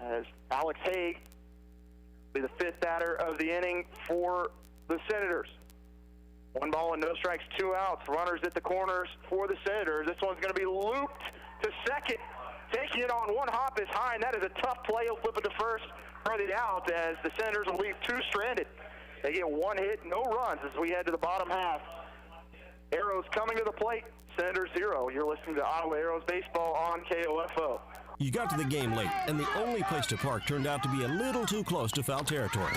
as Alex Haig will be the fifth batter of the inning for the Senators. 1 ball and no strikes, 2 outs. Runners at the corners for the Senators. This one's going to be looped to second. Taking it on one hop is Hine. That is a tough play. He'll flip it to first for the out as the Senators will leave 2 stranded. They get 1 hit, no runs as we head to the bottom half. Arrows coming to the plate. Senators 0. You're listening to Ottawa Arrows Baseball on KOFO. You got to the game late, and the only place to park turned out to be a little too close to foul territory.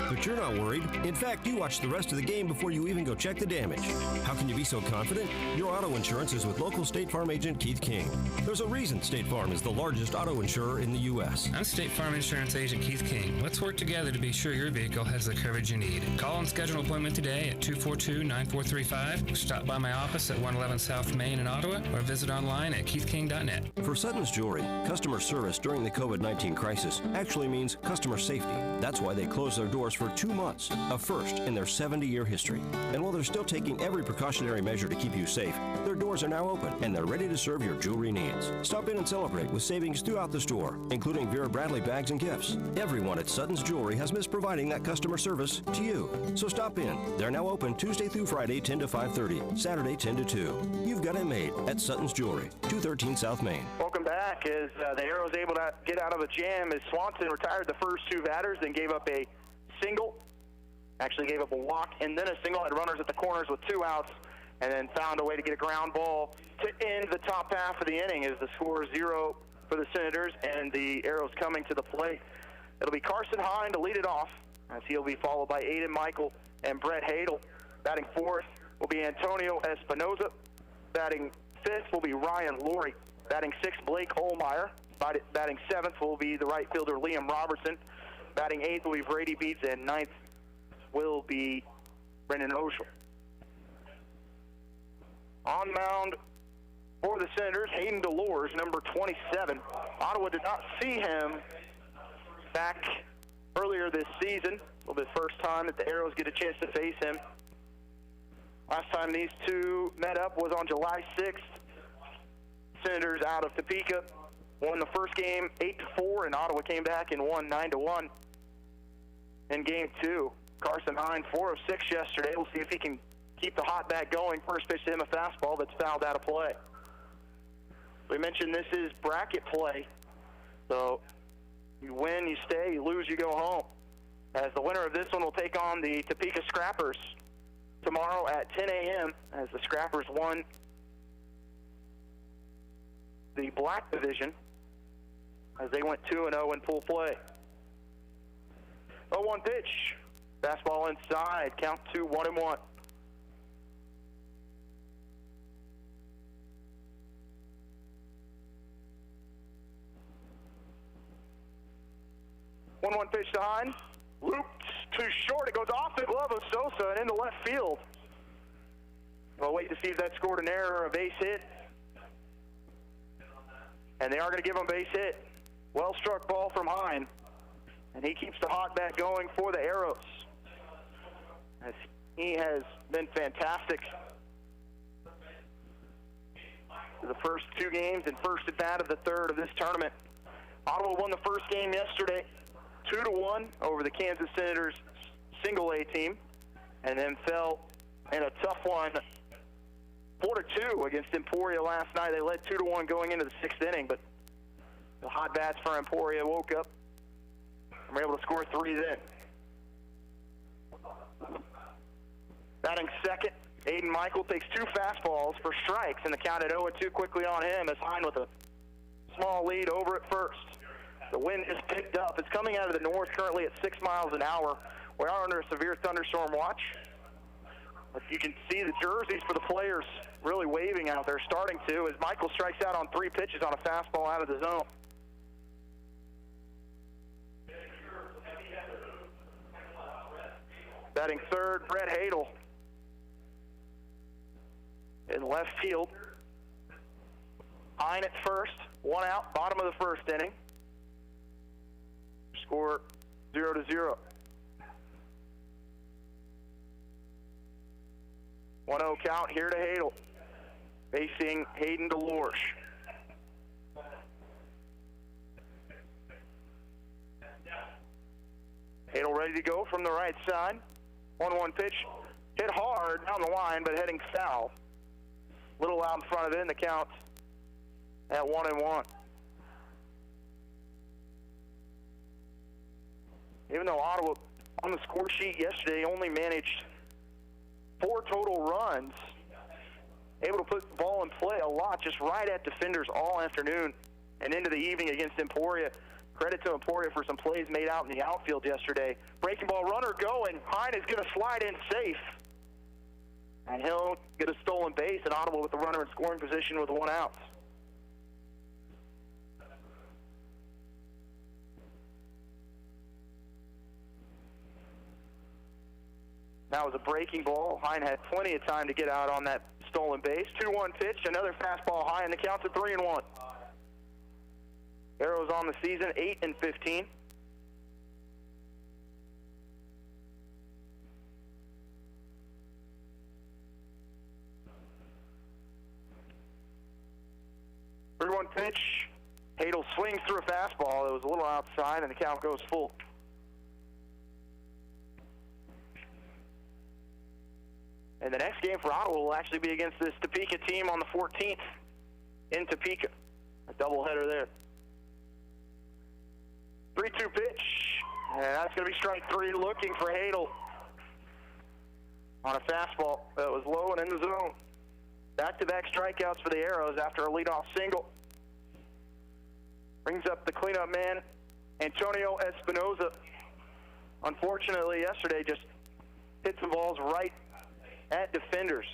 But you're not worried. In fact, you watch the rest of the game before you even go check the damage. How can you be so confident? Your auto insurance is with local State Farm agent Keith King. There's a reason State Farm is the largest auto insurer in the U.S. I'm State Farm Insurance Agent Keith King. Let's work together to be sure your vehicle has the coverage you need. Call and schedule an appointment today at 242-9435. Or stop by my office at 111 South Main in Ottawa or visit online at keithking.net. For Sutton's Jewelry, customer service during the COVID-19 crisis actually means customer safety. That's why they closed their doors for 2 months, a first in their 70-year history. And while they're still taking every precautionary measure to keep you safe, their doors are now open and they're ready to serve your jewelry needs. Stop in and celebrate with savings throughout the store, including Vera Bradley bags and gifts. Everyone at Sutton's Jewelry has missed providing that customer service to you. So stop in. They're now open Tuesday through Friday, 10 to 5:30, Saturday, 10 to 2. You've got it made at Sutton's Jewelry, 213 South Main. Welcome back as the Arrows able to get out of a jam as Swanson retired the first 2 batters, then gave up a single, actually gave up a walk, and then a single, had runners at the corners with 2 outs, and then found a way to get a ground ball to end the top half of the inning as the score is 0 for the Senators and the Arrows coming to the plate. It'll be Carson Hine to lead it off as he'll be followed by Aiden Michael and Brett Hadel. Batting 4th will be Antonio Espinoza. Batting 5th will be Ryan Laurie. Batting 6th, Blake Olmeyer. Batting 7th will be the right fielder Liam Robertson. Batting 8th will be Brady Beats, and 9th will be Brendan Oshel. On mound for the Senators, Hayden Delors, number 27. Ottawa did not see him back earlier this season. It'll be the first time that the Arrows get a chance to face him. Last time these two met up was on July 6th. Senators out of Topeka won the first game 8-4, and Ottawa came back and won 9-1 in game 2. Carson Hine, 4 of 6 yesterday. We'll see if he can keep the hot bat going. First pitch to him, a fastball that's fouled out of play. We mentioned this is bracket play, so you win, you stay, you lose, you go home. As the winner of this one will take on the Topeka Scrappers tomorrow at 10 a.m. as the Scrappers won the Black Division as they went 2-0 in full play. 0-1 pitch. Fastball inside. Count 2, 1-1. One pitch to Hine. Looped too short. It goes off the glove of Sosa and into left field. We'll wait to see if that scored an error or a base hit. And they are going to give him a base hit. Well struck ball from Hine. And he keeps the hot bat going for the Arrows, as he has been fantastic for the first 2 games and first at bat of the third of this tournament. Ottawa won the first game yesterday 2-1 over the Kansas Senators single A team, and then fell in a tough one 4-2 against Emporia last night. They led 2-1 going into the 6th inning, but the hot bats for Emporia woke up and were able to score 3 then. Batting second, Aiden Michael takes 2 fastballs for strikes, and the count at 0-2 quickly on him as Hine with a small lead over at first. The wind has picked up. It's coming out of the north currently at 6 miles an hour. We are under a severe thunderstorm watch. But you can see the jerseys for the players really waving out there, starting to, as Michael strikes out on 3 pitches on a fastball out of the zone. Batting third, Brett Hadel in left field. Hine at first, 1 out, bottom of the 1st inning. Score 0-0. 1-0 count here to Hadel, facing Hayden Delors. to go from the right side. 1-1 pitch. Hit hard down the line, but heading foul. Little out in front of it, and the count at 1-1. Even though Ottawa on the score sheet yesterday only managed 4 total runs, able to put the ball in play a lot, just right at defenders all afternoon and into the evening against Emporia. Credit to Emporia for some plays made out in the outfield yesterday. Breaking ball runner going. Hine is going to slide in safe. And he'll get a stolen base, and Ottawa with the runner in scoring position with 1 out. That was a breaking ball. Hine had plenty of time to get out on that stolen base. 2-1 pitch, another fastball high, and the count's at 3-1. Arrows on the season, 8-15. One pitch. Hadel swings through a fastball. It was a little outside, and the count goes full. And the next game for Ottawa will actually be against this Topeka team on the 14th in Topeka. A doubleheader there. 3-2 pitch, and that's going to be strike 3, looking for Hadel on a fastball that was low and in the zone. Back-to-back strikeouts for the Arrows after a leadoff single. Brings up the cleanup man, Antonio Espinoza. Unfortunately, yesterday just hit some balls right at defenders.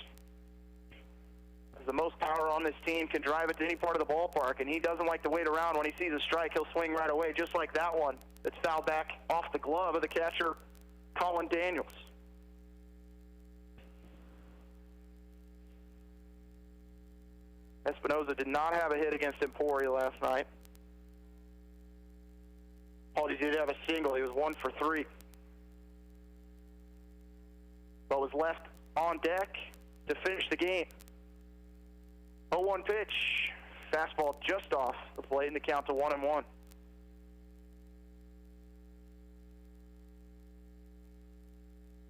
The most power on this team can drive it to any part of the ballpark, and he doesn't like to wait around. When he sees a strike, he'll swing right away, just like that one that's fouled back off the glove of the catcher, Colin Daniels. Espinoza did not have a hit against Emporia last night. He did have a single. He was 1 for 3. But was left on deck to finish the game. 0-1 pitch. Fastball just off the plate, and the count to 1-1.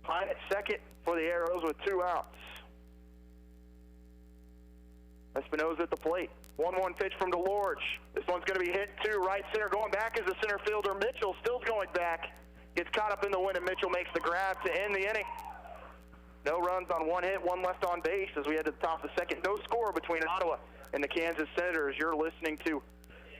Hine at second for the Arrows with 2 outs. Espinoza at the plate. 1-1 pitch from DeLorge. This one's going to be hit to right center. Going back is the center fielder, Mitchell. Still going back. Gets caught up in the wind, and Mitchell makes the grab to end the inning. No runs on 1 hit, 1 left on base as we head to the top of the second. No score between Ottawa and the Kansas Senators. You're listening to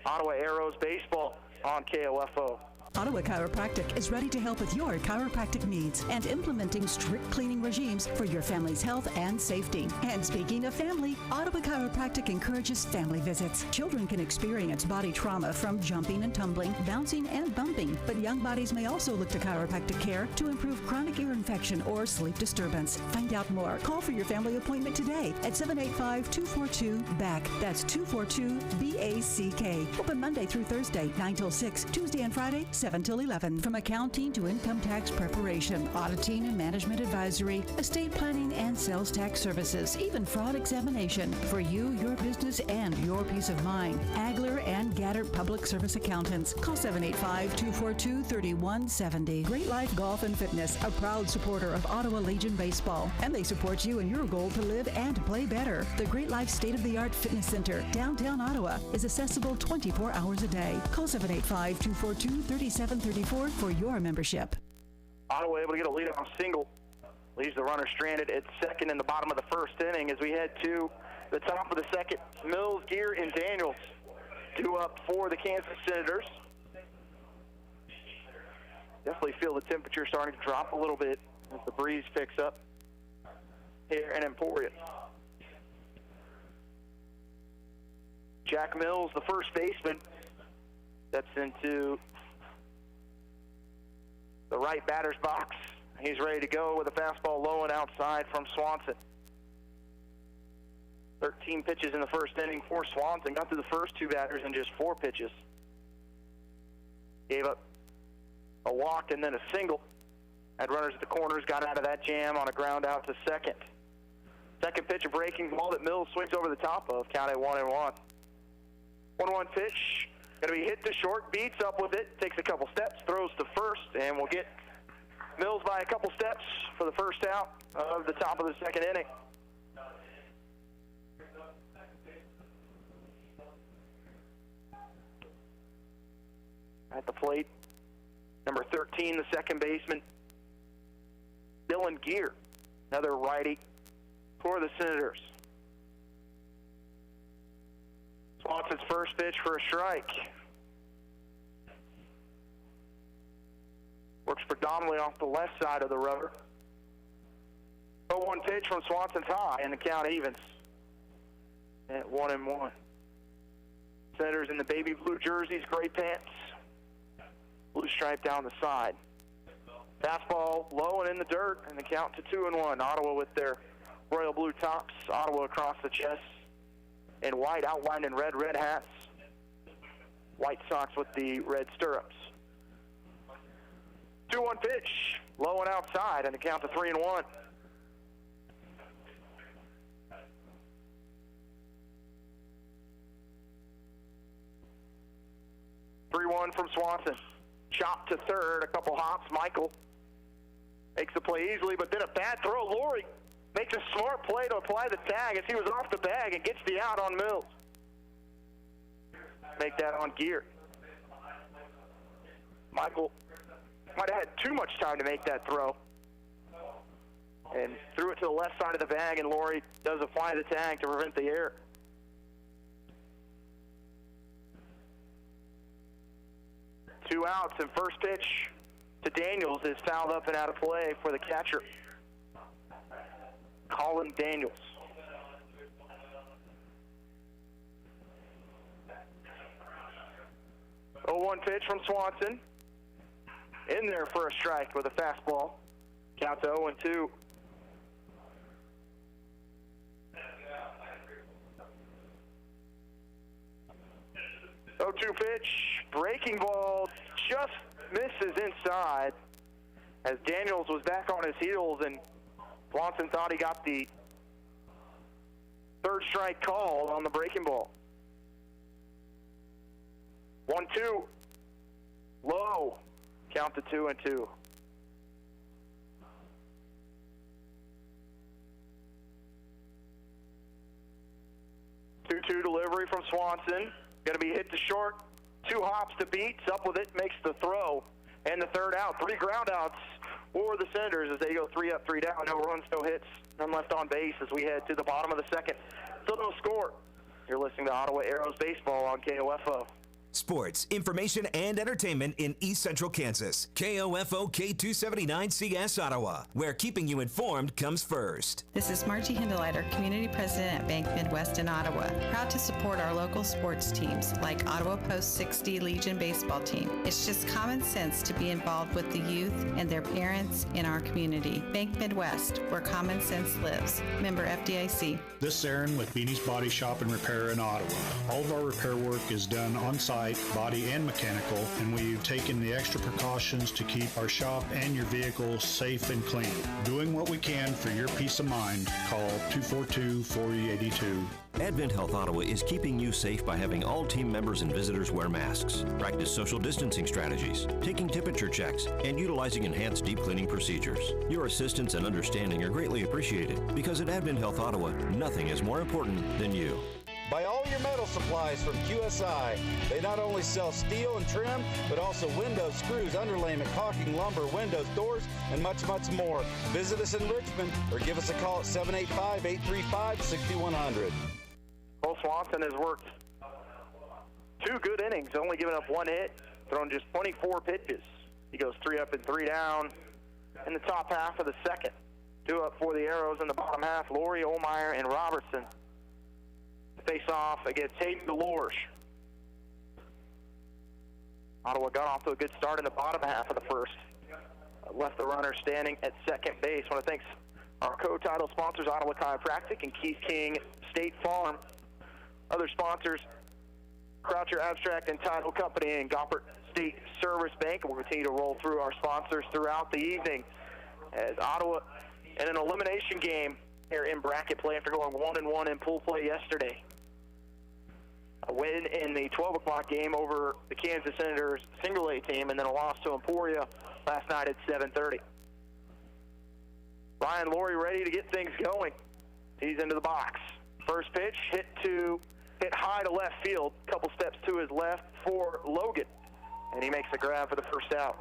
Ottawa Arrows baseball on KOFO. Ottawa Chiropractic is ready to help with your chiropractic needs and implementing strict cleaning regimes for your family's health and safety. And speaking of family, Ottawa Chiropractic encourages family visits. Children can experience body trauma from jumping and tumbling, bouncing and bumping, but young bodies may also look to chiropractic care to improve chronic ear infection or sleep disturbance. Find out more. Call for your family appointment today at 785-242-BACK. That's 242-BACK. Open Monday through Thursday, 9 till 6, Tuesday and Friday, 7 till 11. From accounting to income tax preparation, auditing and management advisory, estate planning and sales tax services, even fraud examination. For you, your business, and your peace of mind. Agler and Gatter Public Service Accountants. Call 785-242-3170. Great Life Golf and Fitness, a proud supporter of Ottawa Legion Baseball. And they support you in your goal to live and play better. The Great Life State-of-the-Art Fitness Center, downtown Ottawa, is accessible 24 hours a day. Call 785-242-3734 for your membership. Ottawa able to get a leadoff single. Leaves the runner stranded at second in the bottom of the first inning as we head to the top of the second. Mills, Gear, and Daniels due up for the Kansas Senators. Definitely feel the temperature starting to drop a little bit as the breeze picks up here in Emporia. Jack Mills, the first baseman, steps into the right batter's box. He's ready to go with a fastball low and outside from Swanson. 13 pitches in the first inning for Swanson. Got through the first 2 batters in just 4 pitches. Gave up a walk and then a single. Had runners at the corners, got out of that jam on a ground out to second. Second pitch, a breaking ball that Mills swings over the top of. Count at 1-1. 1-1 pitch. Going to be hit to short, beats up with it, takes a couple steps, throws to first, and will get Mills by a couple steps for the first out of the top of the second inning. At the plate, number 13, the second baseman, Dylan Gear, another righty for the Senators. Swanson's first pitch for a strike. Works predominantly off the left side of the rubber. 0-1 pitch from Swanson's high, and the count evens at 1-1. Senators in the baby blue jerseys, gray pants, blue stripe down the side. Fastball low and in the dirt, and the count to 2-1. Ottawa with their royal blue tops, Ottawa across the chest in white, outlined in red hats. White socks with the red stirrups. 2-1 pitch, low and outside, and the count to 3-1. From Swanson. Chop to third, a couple hops. Michael makes the play easily, but then a bad throw. Laurie makes a smart play to apply the tag as he was off the bag and gets the out on Mills. Make that on Gear. Michael might have had too much time to make that throw and threw it to the left side of the bag, and Laurie does apply the tag to prevent the error. Two outs, and first pitch to Daniels is fouled up and out of play for the catcher, Colin Daniels. Oh, 1 pitch from Swanson. In there for a strike with a fastball. Count to 0-2. Oh, 2 pitch, breaking ball, just misses inside as Daniels was back on his heels, and Swanson thought he got the third strike call on the breaking ball. 1-2, low, count to 2-2. Two-two delivery from Swanson. Going to be hit to short. 2 hops to Beats. Up with it, makes the throw. And the third out. 3 ground outs for the Senators as they go 3 up, 3 down. No runs, no hits, none left on base as we head to the bottom of the second. Still no score. You're listening to Ottawa Arrows Baseball on KOFO. Sports, information, and entertainment in East Central Kansas. KOFO K279CS Ottawa, where keeping you informed comes first. This is Margie Hindeleiter, Community President at Bank Midwest in Ottawa. Proud to support our local sports teams like Ottawa Post 60 Legion Baseball Team. It's just common sense to be involved with the youth and their parents in our community. Bank Midwest, where common sense lives. Member FDIC. This is Aaron with Beanie's Body Shop and Repair in Ottawa. All of our repair work is done on site, body and mechanical, and we've taken the extra precautions to keep our shop and your vehicle safe and clean. Doing what we can for your peace of mind. Call 242-4082. Advent Health Ottawa is keeping you safe by having all team members and visitors wear masks, practice social distancing strategies, taking temperature checks, and utilizing enhanced deep cleaning procedures. Your assistance and understanding are greatly appreciated because at Advent Health Ottawa, nothing is more important than you. Buy all your metal supplies from QSI. They not only sell steel and trim, but also windows, screws, underlayment, caulking, lumber, windows, doors, and much, much more. Visit us in Richmond or give us a call at 785-835-6100. Cole Swanson has worked 2 good innings, only giving up 1 hit, thrown just 24 pitches. He goes 3 up and 3 down in the top half of the second. 2 up for the Arrows in the bottom half, Laurie, Olmeyer, and Robertson. Face off against Hayden DeLorge. Ottawa got off to a good start in the bottom half of the first. Left the runner standing at second base. I want to thank our co-title sponsors, Ottawa Chiropractic and Keith King State Farm. Other sponsors, Croucher Abstract and Title Company and Goppert State Service Bank. We'll continue to roll through our sponsors throughout the evening as Ottawa in an elimination game here in bracket play after going 1-1 in pool play yesterday. A win in the 12 o'clock game over the Kansas Senators single A team, and then a loss to Emporia last night at 7:30. Ryan Laurie ready to get things going. He's into the box. First pitch, hit high to left field, couple steps to his left for Logan, and he makes the grab for the first out.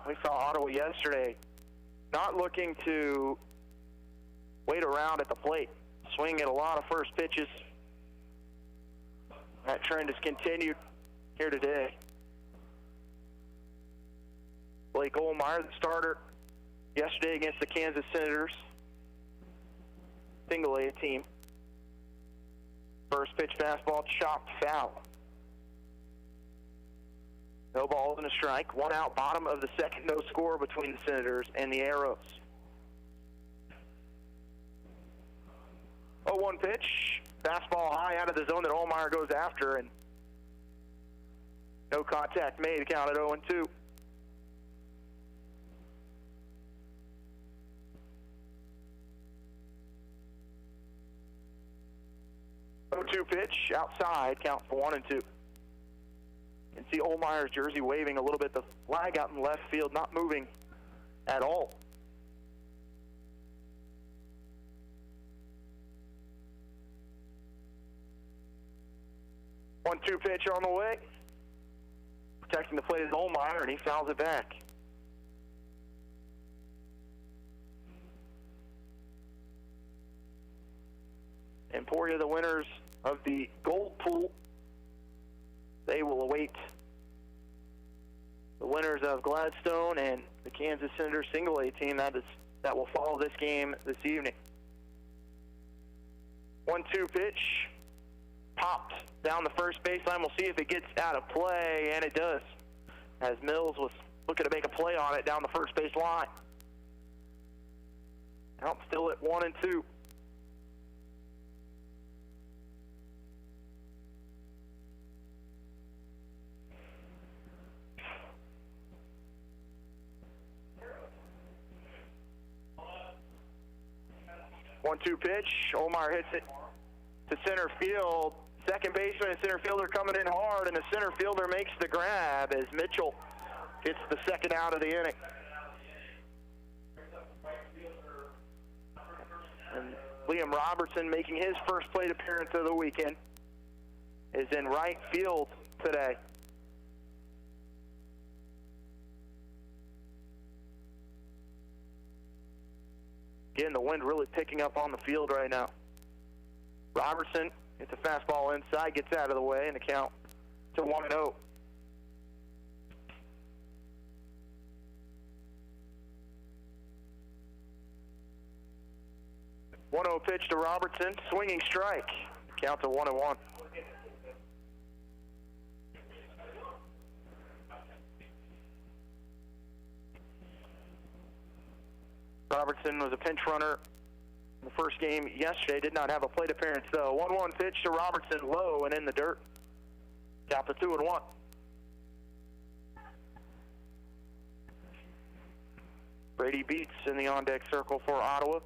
We saw Ottawa yesterday not looking to wait around at the plate, swinging at a lot of first pitches. That trend has continued here today. Blake Olmeyer, the starter yesterday against the Kansas Senators, single A team. First pitch fastball chopped foul. No balls and a strike. One out, bottom of the second, no score between the Senators and the Arrows. 0-1 pitch. Fastball high out of the zone that Olmeyer goes after, and no contact made. Count at 0-2. 0-2 pitch outside. Count for 1-2. You can see Olmeyer's jersey waving a little bit. The flag out in left field not moving at all. One-two pitch on the way. Protecting the plate is Olmeyer, and he fouls it back. Emporia, the winners of the gold pool, they will await the winners of Gladstone and the Kansas Senators single A team that will follow this game this evening. 1-2 pitch, popped down the first baseline. We'll see if it gets out of play, and it does, as Mills was looking to make a play on it down the first base line. Now still at 1-2. One-two pitch. Olmeyer hits it to center field. Second baseman and center fielder coming in hard, and the center fielder makes the grab as Mitchell gets the second out of the inning. And Liam Robertson, making his first plate appearance of the weekend, is in right field today. Again, the wind really picking up on the field right now. Robertson gets a fastball inside, gets out of the way, and the count to 1-0. Pitch to Robertson, swinging strike. Count to 1-1. Robertson was a pinch runner in the first game yesterday. Did not have a plate appearance, though. 1-1 pitch to Robertson, low and in the dirt. Count to 2-1. Brady Beats in the on-deck circle for Ottawa.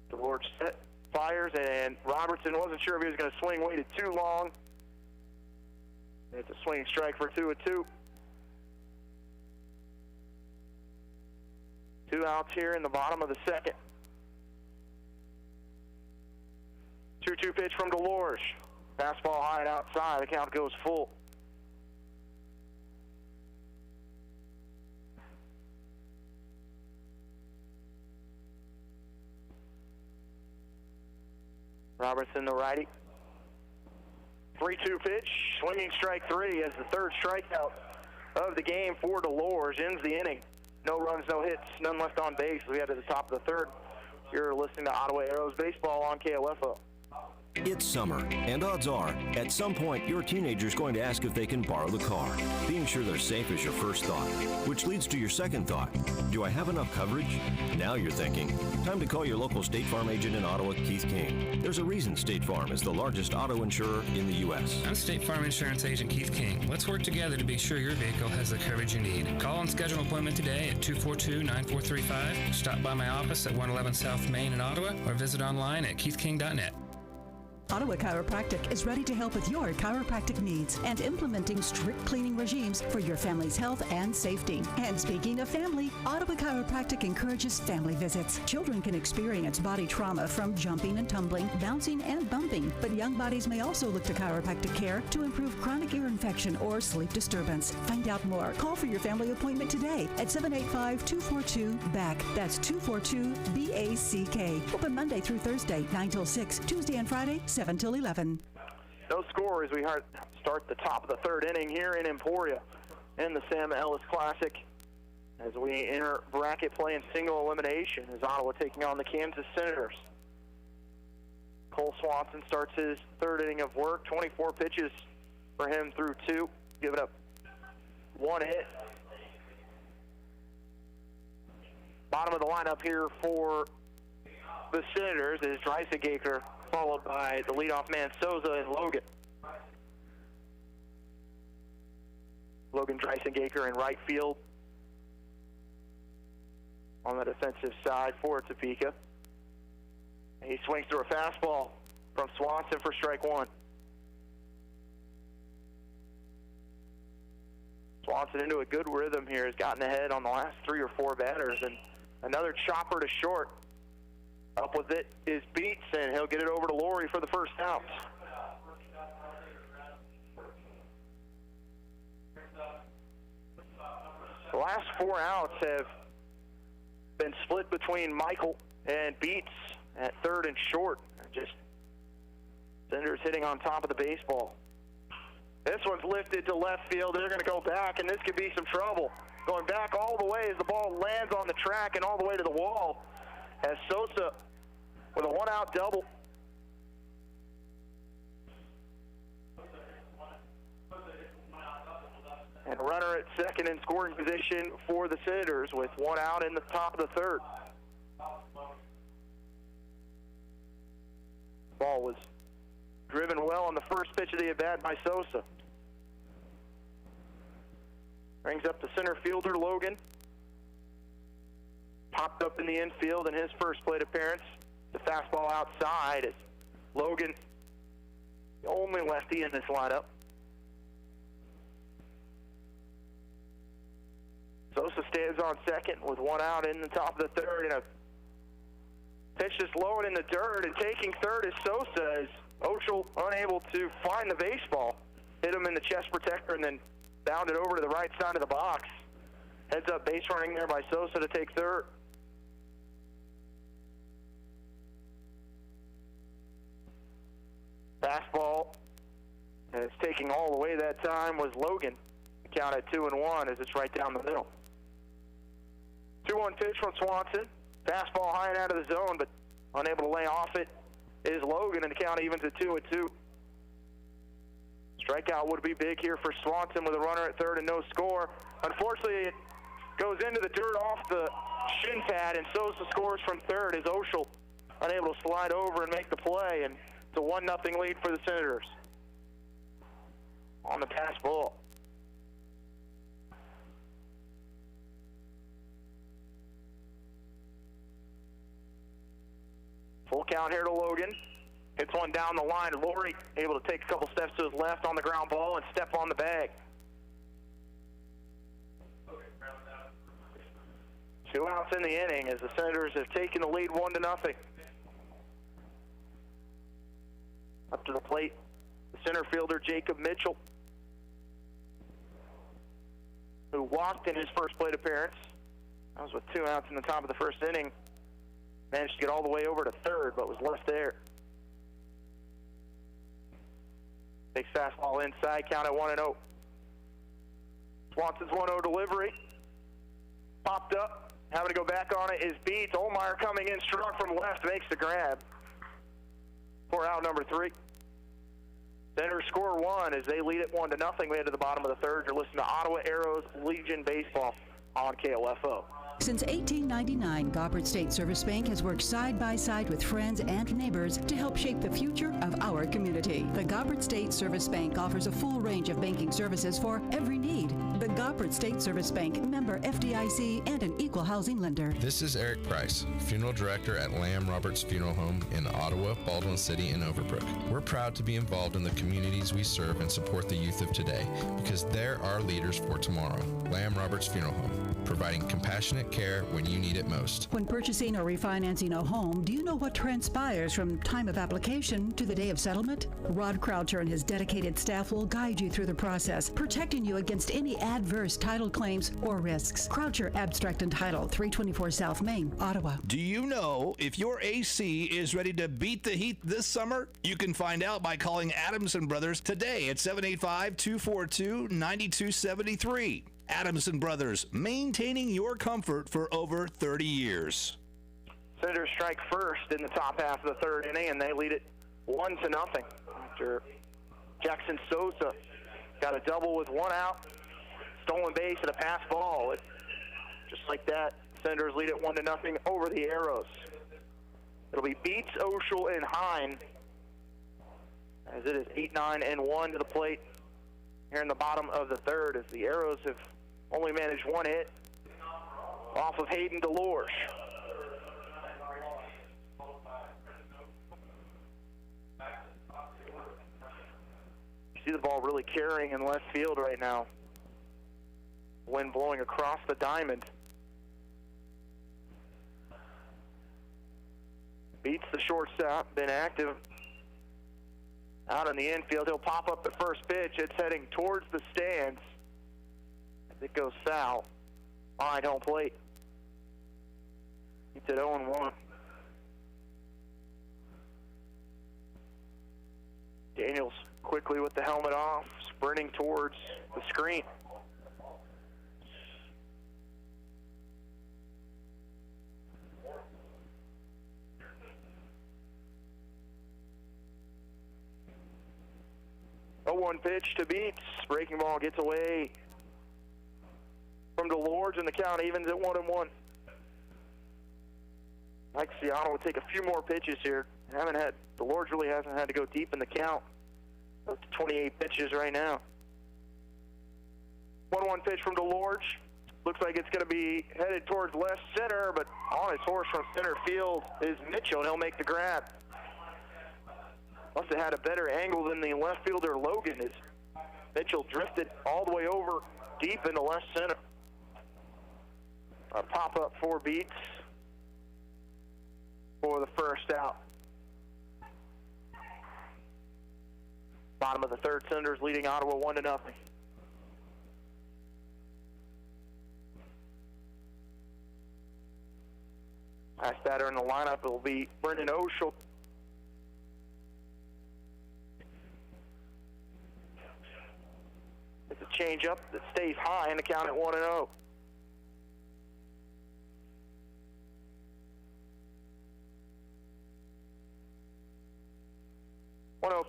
DeLorde set, fires, and Robertson wasn't sure if he was going to swing, waited too long. It's a swinging strike for 2-2. 2 outs here in the bottom of the second. 2-2 pitch from DeLorde. Fastball high and outside. The count goes full. Robertson, the righty. 3-2 pitch. Swinging strike 3 as the third strikeout of the game for DeLorde ends the inning. No runs, no hits, none left on base. We head to the top of the third. You're listening to Ottawa Arrows Baseball on KOFO. It's summer, and odds are, at some point, your teenager's going to ask if they can borrow the car. Being sure they're safe is your first thought, which leads to your second thought. Do I have enough coverage? Now you're thinking, time to call your local State Farm agent in Ottawa, Keith King. There's a reason State Farm is the largest auto insurer in the U.S. I'm State Farm Insurance Agent Keith King. Let's work together to be sure your vehicle has the coverage you need. Call and schedule an appointment today at 242-9435. Stop by my office at 111 South Main in Ottawa, or visit online at keithking.net. Ottawa Chiropractic is ready to help with your chiropractic needs and implementing strict cleaning regimes for your family's health and safety. And speaking of family, Ottawa Chiropractic encourages family visits. Children can experience body trauma from jumping and tumbling, bouncing and bumping, but young bodies may also look to chiropractic care to improve chronic ear infection or sleep disturbance. Find out more. Call for your family appointment today at 785-242-BACK. That's 242-BACK. Open Monday through Thursday, 9 till 6, Tuesday and Friday, 7 till 11. No score as we start the top of the third inning here in Emporia in the Sam Ellis Classic as we enter bracket play and single elimination as Ottawa taking on the Kansas Senators. Cole Swanson starts his third inning of work, 24 pitches for him through 2, giving up 1 hit. Bottom of the lineup here for the Senators is Dreisengaker, followed by the leadoff man Souza and Logan. Logan Dreisengaker in right field. On the defensive side for Topeka. He swings through a fastball from Swanson for strike 1. Swanson into a good rhythm here, has gotten ahead on the last 3 or 4 batters, and another chopper to short. Up with it is Beats, and he'll get it over to Laurie for the first out. The last 4 outs have been split between Michael and Beats at third and short. Just Senators hitting on top of the baseball. This one's lifted to left field. They're going to go back, and this could be some trouble. Going back all the way as the ball lands on the track and all the way to the wall as Sosa with a 1-out double. And runner at second in scoring position for the Senators with 1 out in the top of the third. Ball was driven well on the first pitch of the at-bat by Sosa. Brings up the center fielder, Logan. Popped up in the infield in his first plate appearance. The fastball outside as Logan, the only lefty in this lineup. Sosa stands on second with 1 out in the top of the third, and a pitch just low and in the dirt, and taking third is Sosa as Oshel unable to find the baseball. Hit him in the chest protector and then bounded over to the right side of the box. Heads up base running there by Sosa to take third. Fastball, and it's taking all the way that time was Logan. Count at 2-1 as it's right down the middle. 2-1 pitch from Swanson. Fastball high and out of the zone, but unable to lay off it is Logan, and the count evens at 2-2. Strikeout would be big here for Swanson with a runner at third and no score. Unfortunately, it goes into the dirt off the shin pad, and Sosa scores from third as Oshel unable to slide over and make the play, and it's a 1-0 lead for the Senators. On the pass ball. Full count here to Logan. Hits one down the line. Laurie able to take a couple steps to his left on the ground ball and step on the bag. 2 outs in the inning as the Senators have taken the lead 1-0. Up to the plate, the center fielder Jacob Mitchell, who walked in his first plate appearance. That was with 2 outs in the top of the first inning. Managed to get all the way over to third, but was left there. Takes fastball inside, count at 1-0. Swanson's 1-0 delivery. Popped up, having to go back on it is Beats. Olmeyer coming in strong from left, makes the grab. For out number 3. Senators score 1 as they lead it 1-0. We head to the bottom of the third. You're listening to Ottawa Arrows Legion Baseball on KOFO. Since 1899, Gobbard State Service Bank has worked side by side with friends and neighbors to help shape the future of our community. The Gobbard State Service Bank offers a full range of banking services for every need. The Gofford State Service Bank, member FDIC, and an equal housing lender. This is Eric Price, Funeral Director at Lamb Roberts Funeral Home in Ottawa, Baldwin City, and Overbrook. We're proud to be involved in the communities we serve and support the youth of today because they're our leaders for tomorrow. Lamb Roberts Funeral Home, providing compassionate care when you need it most. When purchasing or refinancing a home, do you know what transpires from time of application to the day of settlement? Rod Croucher and his dedicated staff will guide you through the process, protecting you against any adverse title claims or risks. Croucher Abstract and Title, 324 South Main, Ottawa. Do you know if your AC is ready to beat the heat this summer? You can find out by calling Adamson Brothers today at 785-242-9273. Adamson Brothers, maintaining your comfort for over 30 years. Senators strike first in the top half of the third inning, and they lead it 1-0 after Jackson Sosa got a double with one out, stolen base and a pass ball. Just like that, Senators lead it 1-0 over the Arrows. It'll be Beats, Oshel, and Hine, as it is 8-9-1 to the plate here in the bottom of the third, as the Arrows have only managed one hit off of Hayden Delors. You see the ball really carrying in left field right now. Wind blowing across the diamond. Beats the shortstop, been active out in the infield. He'll pop up the first pitch. It's heading towards the stands as it goes foul behind home plate. Keeps it 0-1. Daniels quickly with the helmet off, sprinting towards the screen. A 1 pitch to Beats. Breaking ball gets away from Delors, and the count evens at 1-1. Mike Ciano will take a few more pitches here. Delors really hasn't had to go deep in the count. Up to 28 pitches right now. 1-1 pitch from Delors. Looks like it's going to be headed towards left center, but on his horse from center field is Mitchell, and he'll make the grab. Must have had a better angle than the left fielder Logan, as Mitchell drifted all the way over deep into left center. A pop-up for Beats for the first out. Bottom of the third, Senators leading Ottawa 1-0. Last batter in the lineup will be Brendan Oshel. It's a changeup that stays high and the count at 1-0.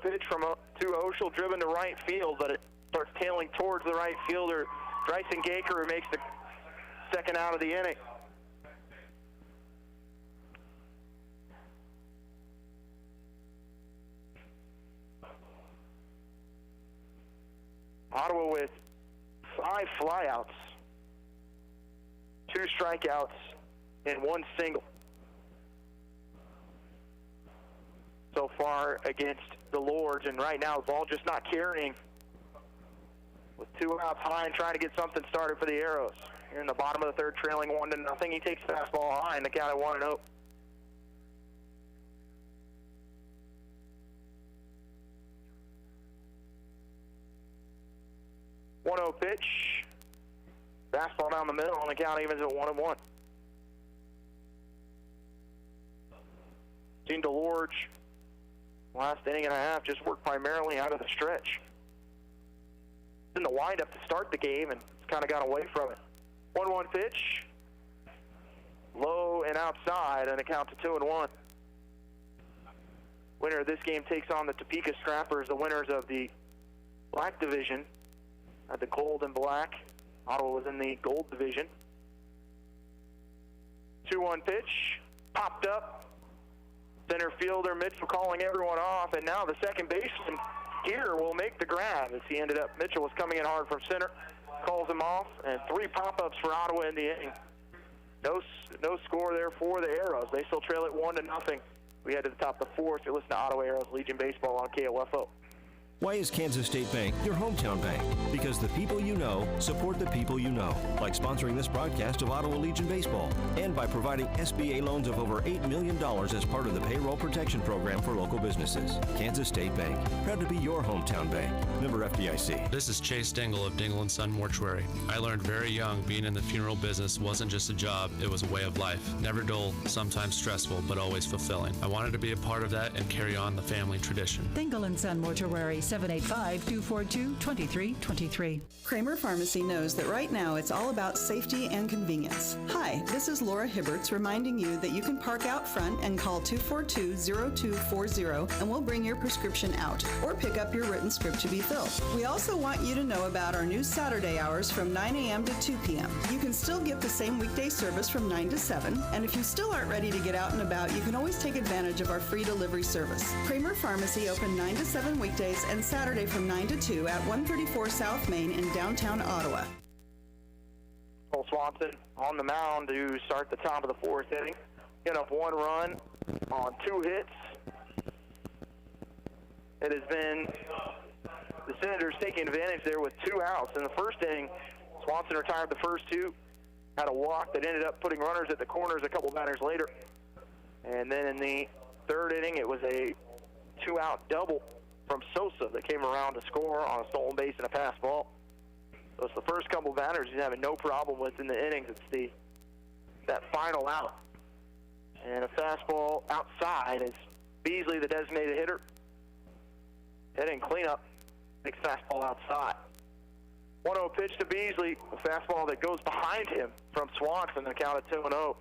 Pitch to Oshel, driven to right field, but it starts tailing towards the right fielder, Bryson Gaker, who makes the second out of the inning. Ottawa with 5 flyouts, 2 strikeouts, and 1 single so far against the Lords, and right now the ball just not carrying with 2 outs high and trying to get something started for the Arrows. Here in the bottom of the third, trailing 1-0. He takes the fastball high and the count at 1-0. Pitch. Fastball down the middle, and the count evens at 1-1. Seen Delors last inning and a half just worked primarily out of the stretch. In the windup to start the game, and it's kind of got away from it. 1-1 pitch. Low and outside, and it counts to 2-1. Winner of this game takes on the Topeka Strappers, the winners of the Black Division. The gold and black. Ottawa was in the gold division. 2-1 pitch. Popped up. Center fielder Mitchell calling everyone off, and now the second baseman here will make the grab as he ended up. Mitchell was coming in hard from center. calls him off, and 3 pop-ups for Ottawa in the inning. No score there for the Arrows. They still trail it 1-0. We head to the top of the 4th. You're listening to Ottawa Arrows Legion Baseball on KOFO. Why is Kansas State Bank your hometown bank? Because the people you know support the people you know, like sponsoring this broadcast of Ottawa Legion Baseball, and by providing SBA loans of over $8 million as part of the Payroll Protection Program for local businesses. Kansas State Bank, proud to be your hometown bank. Member FDIC. This is Chase Dingle of Dingle & Son Mortuary. I learned very young being in the funeral business wasn't just a job, it was a way of life. Never dull, sometimes stressful, but always fulfilling. I wanted to be a part of that and carry on the family tradition. Dingle & Son Mortuary, 785-242-2323. Kramer Pharmacy knows that right now it's all about safety and convenience. Hi, this is Laura Hibberts reminding you that you can park out front and call 242-0240 and we'll bring your prescription out or pick up your written script to be filled. We also want you to know about our new Saturday hours from 9 a.m. to 2 p.m. You can still get the same weekday service from 9 to 7, and if you still aren't ready to get out and about, you can always take advantage of our free delivery service. Kramer Pharmacy open 9 to 7 weekdays and Saturday from 9 to 2 at 134 South Main in downtown Ottawa. Cole Swanson on the mound to start the top of the 4th inning. Getting up 1 run on 2 hits. It has been the Senators taking advantage there with 2 outs. In the first inning, Swanson retired the first 2, had a walk that ended up putting runners at the corners a couple batters later. And then in the 3rd inning, it was a 2-out double from Sosa that came around to score on a stolen base and a pass ball. So it's the first couple batters he's having no problem with in the innings. It's that final out. And a fastball outside is Beasley, the designated hitter. Hitting cleanup. Big fastball outside. 1-0 pitch to Beasley. A fastball that goes behind him from Swanson. The count at 2-0.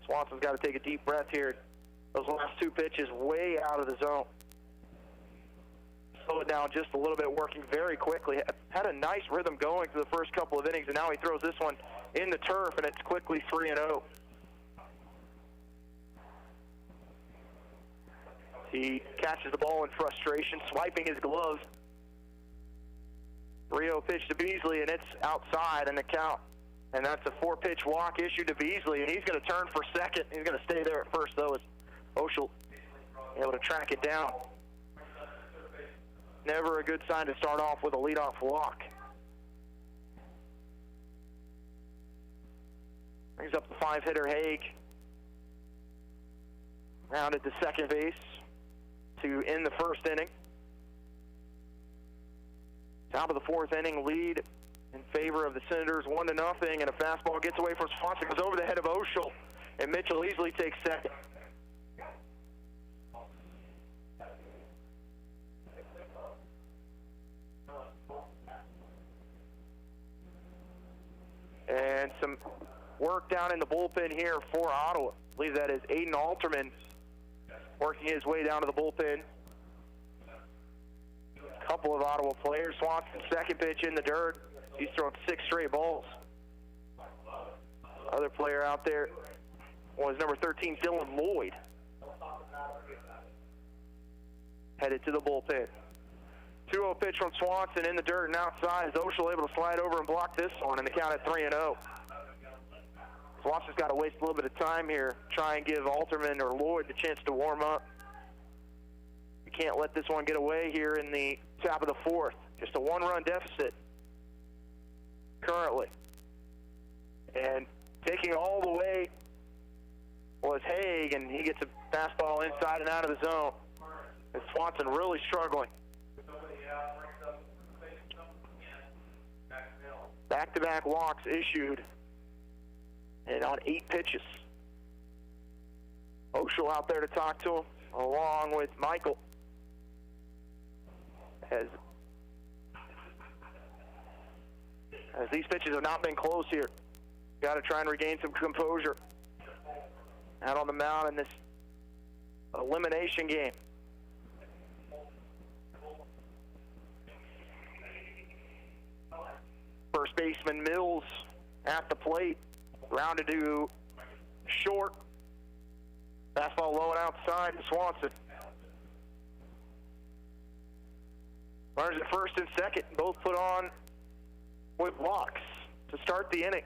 Swanson's got to take a deep breath here. Those last 2 pitches way out of the zone. Slow it down just a little bit, working very quickly. Had a nice rhythm going through the first couple of innings, and now he throws this one in the turf, and it's quickly 3-0. He catches the ball in frustration, swiping his glove. 3-0 pitch to Beasley, and it's outside in the count. And that's a 4-pitch walk issued to Beasley, and he's going to turn for second. He's going to stay there at first, though, as Oshel able to track it down. Never a good sign to start off with a leadoff walk. Brings up the 5-hitter Haig. Rounded to second base to end the first inning. Top of the 4th inning, lead in favor of the Senators, 1-0, and a fastball gets away from Swanson, goes over the head of Oshel, and Mitchell easily takes second. And some work down in the bullpen here for Ottawa. I believe that is Aiden Alterman working his way down to the bullpen. A couple of Ottawa players. Swanson's second pitch in the dirt. He's thrown 6 straight balls. Other player out there was number 13, Dylan Lloyd. Headed to the bullpen. 2-0 pitch from Swanson in the dirt and outside. Is Oshel able to slide over and block this one, and the count at 3-0. Swanson's got to waste a little bit of time here, try and give Alterman or Lloyd the chance to warm up. You can't let this one get away here in the top of the 4th. Just a 1-run deficit currently. And taking all the way was Haig, and he gets a fastball inside and out of the zone. And Swanson really struggling. Back-to-back walks issued, and on 8 pitches. Oshel out there to talk to him, along with Michael. As these pitches have not been close here. Got to try and regain some composure out on the mound in this elimination game. First baseman Mills at the plate, rounded to short. Fastball low and outside to Swanson. Runners at first and second, both put on with walks to start the inning.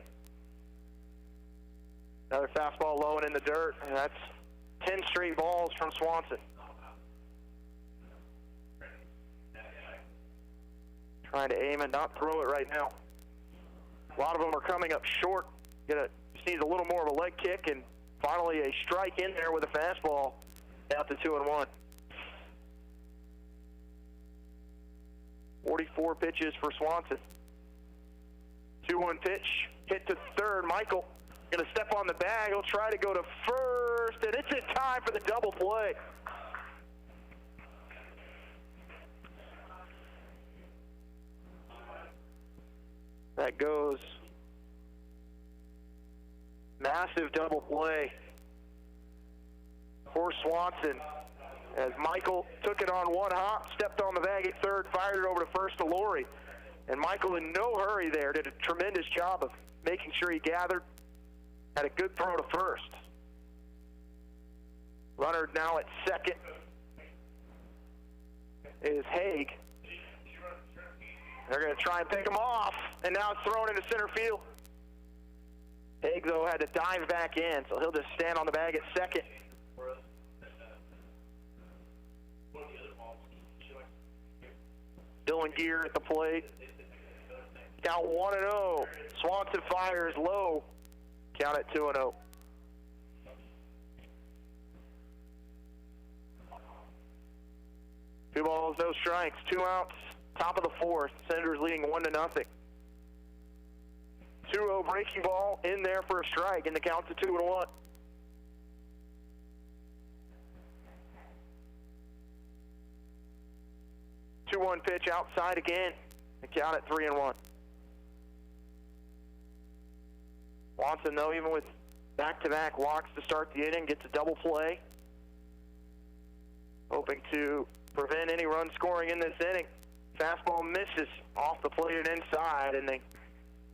Another fastball low and in the dirt, and that's 10 straight balls from Swanson. Trying to aim and not throw it right now. A lot of them are coming up short. Just needs a little more of a leg kick, and finally a strike in there with a fastball out to 2-1. 44 pitches for Swanson. 2-1 pitch, hit to third. Michael gonna step on the bag. He'll try to go to first, and it's in time for the double play. That goes. Massive double play for Swanson as Michael took it on one hop, stepped on the bag at third, fired it over to first to Laurie. And Michael, in no hurry there, did a tremendous job of making sure he gathered, had a good throw to first. Runner now at second is Haig. They're going to try and pick him off, and now it's thrown into center field. Haig, though, had to dive back in, so he'll just stand on the bag at second. Dylan Gear at the plate. Count 1-0. Swanson fires low. Count at 2-0. Two balls, no strikes, 2 outs. Top of the fourth. Senators leading 1-0. 2-0 breaking ball in there for a strike, and the count's at 2-1. Two-one pitch outside again. The count at 3-1. Swanson, though, even with back-to-back walks to start the inning, gets a double play. Hoping to prevent any run scoring in this inning. Fastball misses off the plate and inside, and the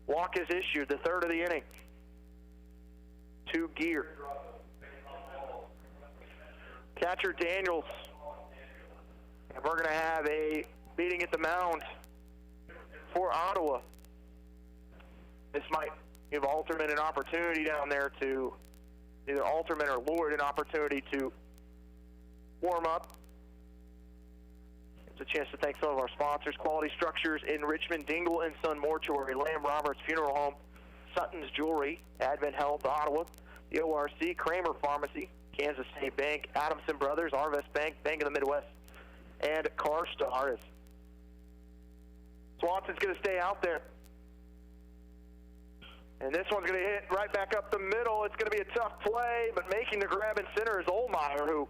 walk is issued, the third of the inning. To Gear. Catcher Daniels. And we're going to have a meeting at the mound for Ottawa. This might give Alterman an opportunity down there to, either Alterman or Lord, an opportunity to warm up. It's a chance to thank some of our sponsors: Quality Structures in Richmond, Dingle & Son Mortuary, Lamb Roberts Funeral Home, Sutton's Jewelry, Advent Health Ottawa, the ORC, Kramer Pharmacy, Kansas State Bank, Adamson Brothers, Arvest Bank, Bank of the Midwest, and CarStar. Swanson's going to stay out there. And this one's going to hit right back up the middle. It's going to be a tough play, but making the grab in center is Ohlmeyer, who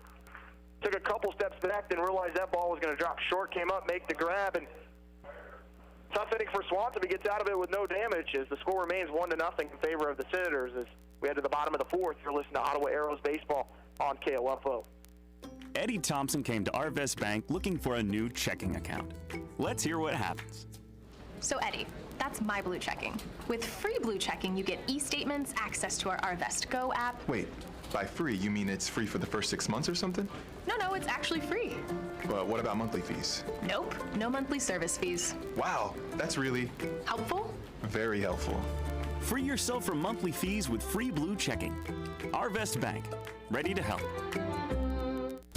took a couple steps back, then realized that ball was going to drop short, came up, make the grab, and tough inning for Swanson. He gets out of it with no damage as the score remains 1-0 in favor of the Senators as we head to the bottom of the fourth. You're listening to Ottawa Arrows Baseball on KOFO. Eddie Thompson came to Arvest Bank looking for a new checking account. Let's hear what happens. So Eddie, that's my Blue Checking. With free Blue Checking, you get e-statements, access to our Arvest Go app. Wait, by free, you mean it's free for the first 6 months or something? No, it's actually free. But what about monthly fees? Nope, no monthly service fees. Wow, that's really helpful. Very helpful. Free yourself from monthly fees with free Blue Checking. Arvest Bank, ready to help.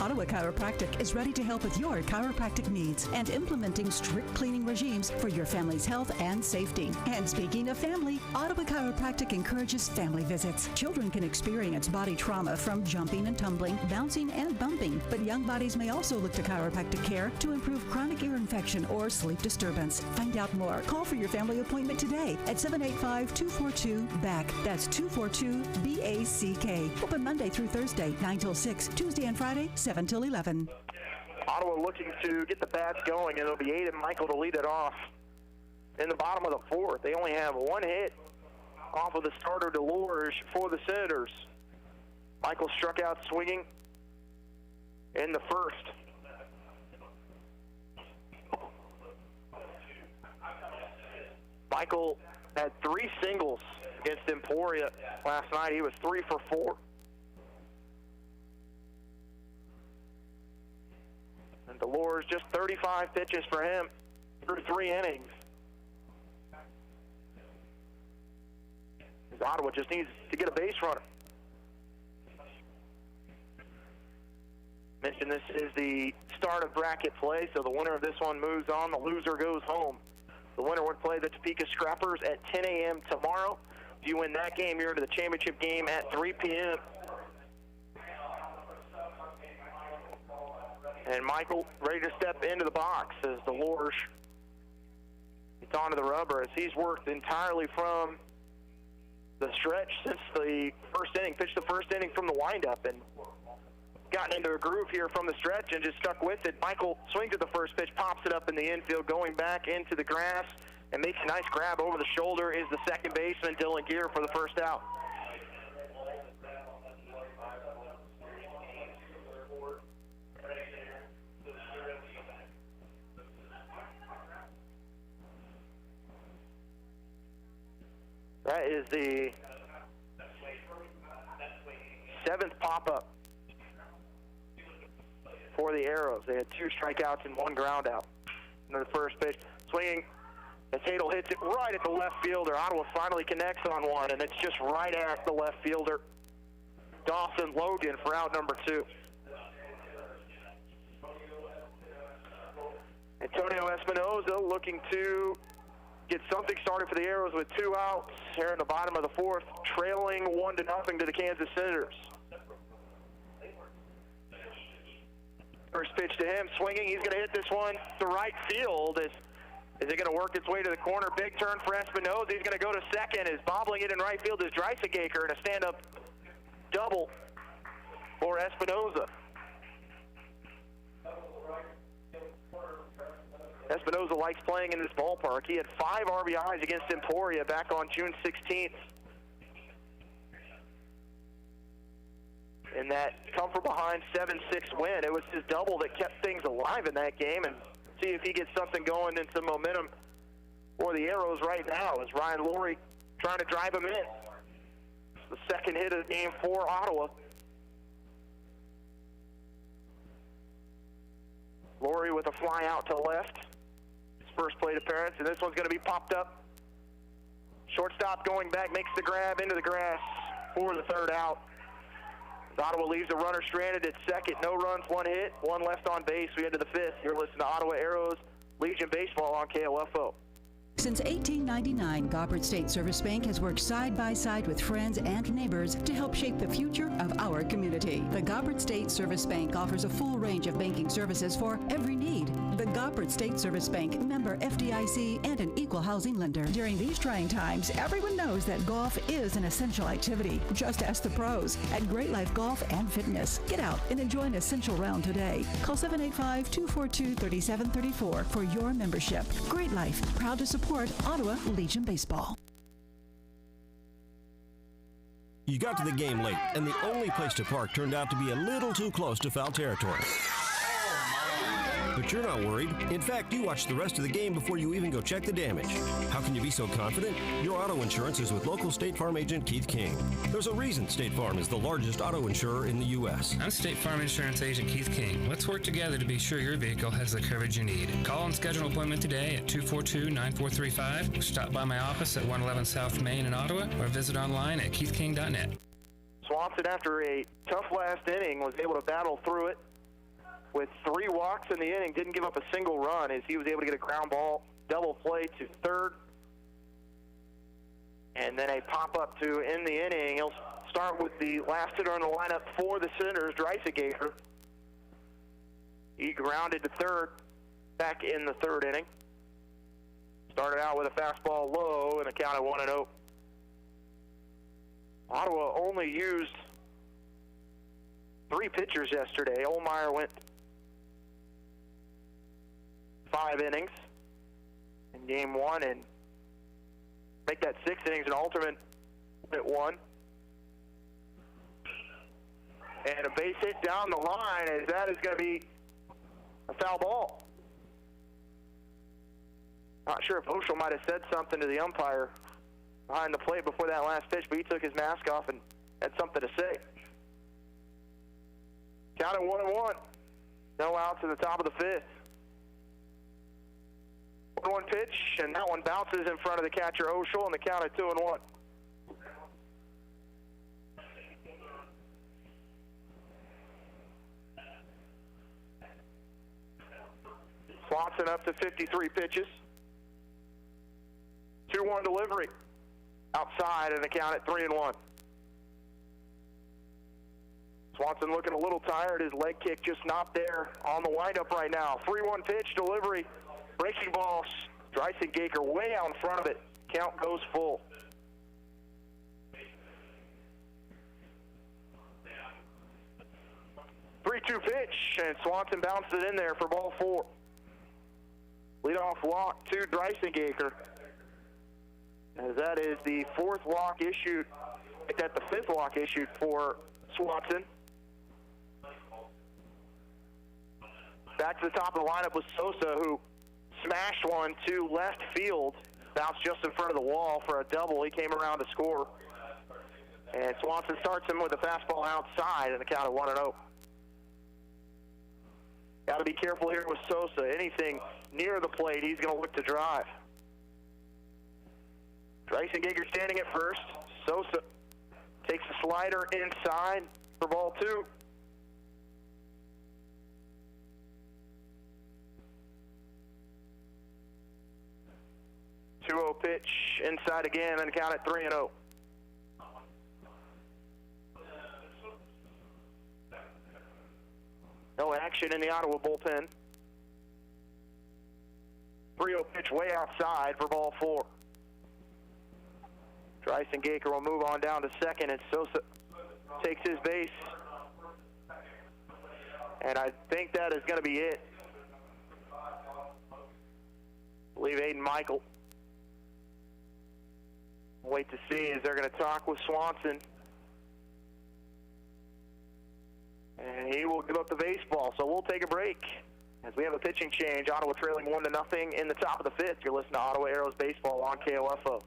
Ottawa Chiropractic is ready to help with your chiropractic needs and implementing strict cleaning regimes for your family's health and safety. And speaking of family, Ottawa Chiropractic encourages family visits. Children can experience body trauma from jumping and tumbling, bouncing and bumping, but young bodies may also look to chiropractic care to improve chronic ear infection or sleep disturbance. Find out more. Call for your family appointment today at 785-242-BACK. That's 242-BACK. Open Monday through Thursday, 9 till 6, Tuesday and Friday, 7 till 11. Ottawa looking to get the bats going, and it'll be Aiden Michael to lead it off. In the bottom of the fourth, they only have one hit off of the starter Delores for the Senators. Michael struck out swinging in the first. Michael had 3 singles against Emporia last night. He was 3 for 4. And Delores, just 35 pitches for him. through 3 innings. Ottawa just needs to get a base runner. Mentioned this is the start of bracket play, so the winner of this one moves on. The loser goes home. The winner would play the Topeka Scrappers at 10 a.m. tomorrow. If you win that game, you're into the championship game at 3 p.m. And Michael ready to step into the box as the Lures gets onto the rubber as he's worked entirely from the stretch since the first inning, pitched the first inning from the windup and gotten into a groove here from the stretch and just stuck with it. Michael swings at the first pitch, pops it up in the infield, going back into the grass and makes a nice grab over the shoulder is the second baseman, Dylan Gear, for the first out. That is the 7th pop-up for the Arrows. They had 2 strikeouts and 1 ground out. And the first pitch, swinging, as Hadel hits it right at the left fielder. Ottawa finally connects on one, and it's just right at the left fielder, Dawson Logan, for out number 2. Antonio Espinoza looking to get something started for the Arrows with 2 outs here in the bottom of the 4th, trailing 1-0 to the Kansas Senators. First pitch to him, swinging. He's going to hit this one to right field. Is it going to work its way to the corner? Big turn for Espinoza. He's going to go to second. Is bobbling it in right field is Dreisigaker, and a stand-up double for Espinoza. Espinoza likes playing in this ballpark. He had 5 RBIs against Emporia back on June 16th. In that come-from-behind 7-6 win. It was his double that kept things alive in that game, and see if he gets something going and some momentum for the Arrows right now as Ryan Laurie trying to drive him in. The second hit of the game for Ottawa. Laurie with a fly out to left. His first plate appearance, and this one's going to be popped up. Shortstop going back, makes the grab into the grass for the 3rd out. Ottawa leaves a runner stranded at second. No runs, 1 hit, 1 left on base. We head to the 5th. You're listening to Ottawa Arrows Legion Baseball on KOFO. Since 1899, Gobbert State Service Bank has worked side by side with friends and neighbors to help shape the future of our community. The Gobbert State Service Bank offers a full range of banking services for every need. The Gobbert State Service Bank, member FDIC, and an equal housing lender. During these trying times, everyone knows that golf is an essential activity. Just ask the pros at Great Life Golf and Fitness. Get out and enjoy an essential round today. Call 785-242-3734 for your membership. Great Life, proud to support Ottawa Legion Baseball. You got to the game late, and the only place to park turned out to be a little too close to foul territory. But you're not worried. In fact, you watch the rest of the game before you even go check the damage. How can you be so confident? Your auto insurance is with local State Farm agent Keith King. There's a reason State Farm is the largest auto insurer in the U.S. I'm State Farm Insurance Agent Keith King. Let's work together to be sure your vehicle has the coverage you need. Call and schedule an appointment today at 242-9435. Stop by my office at 111 South Main in Ottawa or visit online at keithking.net. Swanson, after a tough last inning, was able to battle through it with 3 walks in the inning, didn't give up a single run as he was able to get a ground ball double play to 3rd. And then a pop-up to end the inning. He'll start with the last hitter on the lineup for the Senators, Dreisigaker. He grounded to 3rd back in the 3rd inning. Started out with a fastball low and a count of 1-0. Ottawa only used 3 pitchers yesterday. Olmeyer went 5 innings in game 1 and make that 6 innings. And Alterman went 1. And a base hit down the line as that is going to be a foul ball. Not sure if Oshel might have said something to the umpire behind the plate before that last pitch, but he took his mask off and had something to say. Count at 1-1. No outs in the top of the 5th. 1 pitch, and that one bounces in front of the catcher, Oshel, and the count at 2-1. Swanson up to 53 pitches. 2-1 delivery. Outside, and the count at 3-1. Swanson looking a little tired. His leg kick just not there on the windup right now. 3-1 pitch, delivery. Breaking ball. Dreisinger way out in front of it. Count goes full. Three-two pitch, and Swanson bounced it in there for ball 4. Leadoff walk to Dreisinger, as that is the 4th walk issued. That's the 5th walk issued for Swanson. Back to the top of the lineup was Sosa, who smashed one to left field, bounced just in front of the wall for a double. He came around to score. And Swanson starts him with a fastball outside, and the count of 1-0. Got to be careful here with Sosa. Anything near the plate, he's going to look to drive. Dreisinger standing at first. Sosa takes the slider inside for ball 2. Pitch inside again, and count at 3-0. No action in the Ottawa bullpen. 3-0 pitch way outside for ball 4. Dreisinger will move on down to second, and Sosa takes his base. And I think that is going to be it. I believe Aiden Michael. Wait to see as they're going to talk with Swanson. And he will give up the baseball, so we'll take a break as we have a pitching change. Ottawa trailing 1-0 in the top of the 5th. You're listening to Ottawa Arrows Baseball on KOFO.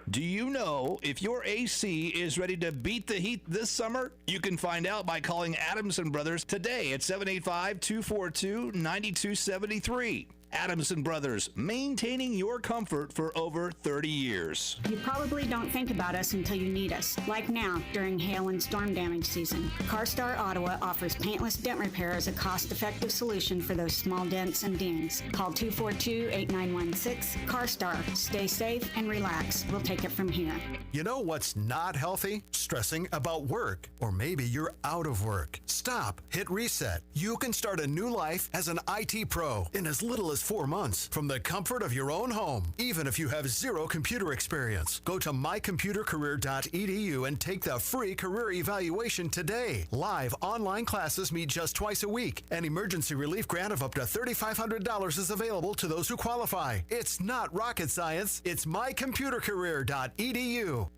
Do you know if your AC is ready to beat the heat this summer? You can find out by calling Adamson Brothers today at 785-242-9273. Adamson Brothers, maintaining your comfort for over 30 years. You probably don't think about us until you need us, like now during hail and storm damage season. CarStar Ottawa offers paintless dent repair as a cost-effective solution for those small dents and dings. Call 242-8916. CarStar. Stay safe and relax. We'll take it from here. You know what's not healthy? Stressing about work. Or maybe you're out of work. Stop. Hit reset. You can start a new life as an IT pro in as little as 4 months from the comfort of your own home, even if you have zero computer experience. Go to mycomputercareer.edu and take the free career evaluation today. Live online classes meet just twice a week. An emergency relief grant of up to $3,500 is available to those who qualify. It's not rocket science. It's mycomputercareer.edu.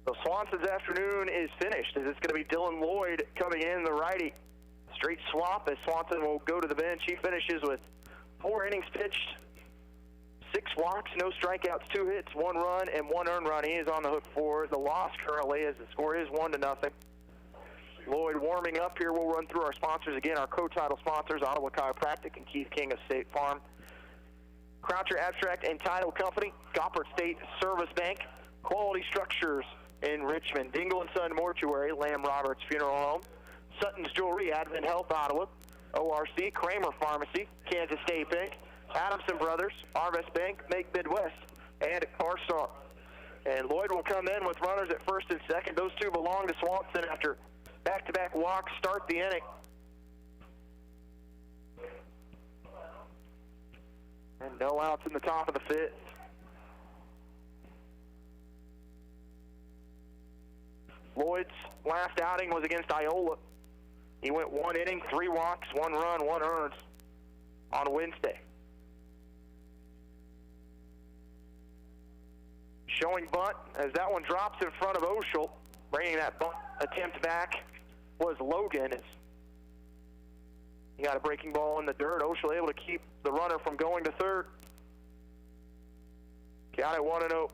So Swanson's afternoon is finished, as it's going to be Dylan Lloyd coming in, the righty. Straight swap as Swanson will go to the bench. He finishes with 4 innings pitched, 6 walks, no strikeouts, 2 hits, 1 run, and 1 earned run. He is on the hook for the loss currently, as the score is 1-0. Lloyd warming up here. We'll run through our sponsors again. Our co-title sponsors, Ottawa Chiropractic and Keith King of State Farm, Croucher Abstract and Title Company, Goppert State Service Bank, Quality Structures in Richmond, Dingle & Son Mortuary, Lamb Roberts Funeral Home, Sutton's Jewelry, Advent Health Ottawa, ORC, Kramer Pharmacy, Kansas State Bank, Adamson Brothers, Arvest Bank, Make Midwest, and CarStar. And Lloyd will come in with runners at first and second. Those two belong to Swanson after back-to-back walks start the inning. And no outs in the top of the 5th. Lloyd's last outing was against Iola. He went 1 inning, 3 walks, 1 run, 1 earned on Wednesday. Showing bunt as that one drops in front of Oshel. Bringing that bunt attempt back was Logan. He got a breaking ball in the dirt. Oshel able to keep the runner from going to third. Count at 1-0.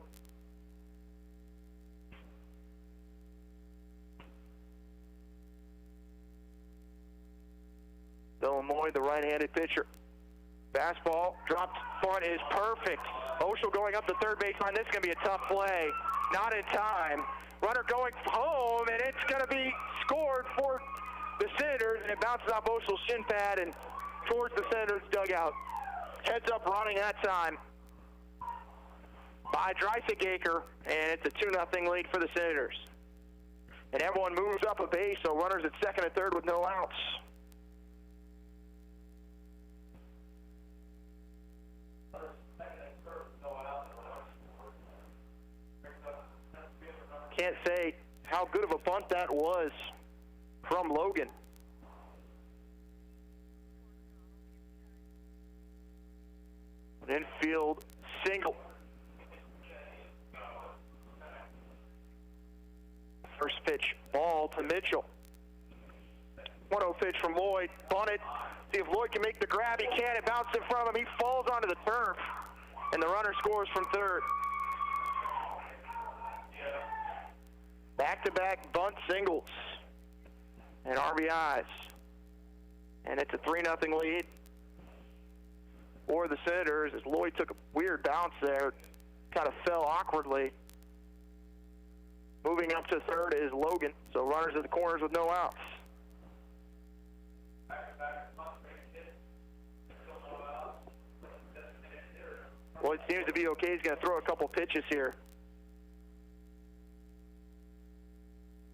Dylan Lloyd, the right-handed pitcher. Fastball, dropped bunt is perfect. Oshel going up the third baseline. This is going to be a tough play. Not in time. Runner going home, and it's going to be scored for the Senators, and it bounces off Oshel's shin pad and towards the Senators dugout. Heads up running that time by Dreisigaker, and it's a 2-0 lead for the Senators. And everyone moves up a base, so runners at second and third with no outs. Can't say how good of a bunt that was from Logan. An infield single. First pitch, ball to Mitchell. 1-0 pitch from Lloyd, bunted. See if Lloyd can make the grab. He can. It bounces in front of him. He falls onto the turf, and the runner scores from third. Back-to-back bunt singles and RBIs. And it's a 3-0 lead for the Senators as Lloyd took a weird bounce there, kind of fell awkwardly. Moving up to third is Logan, so runners at the corners with no outs. Lloyd seems to be okay. He's going to throw a couple pitches here.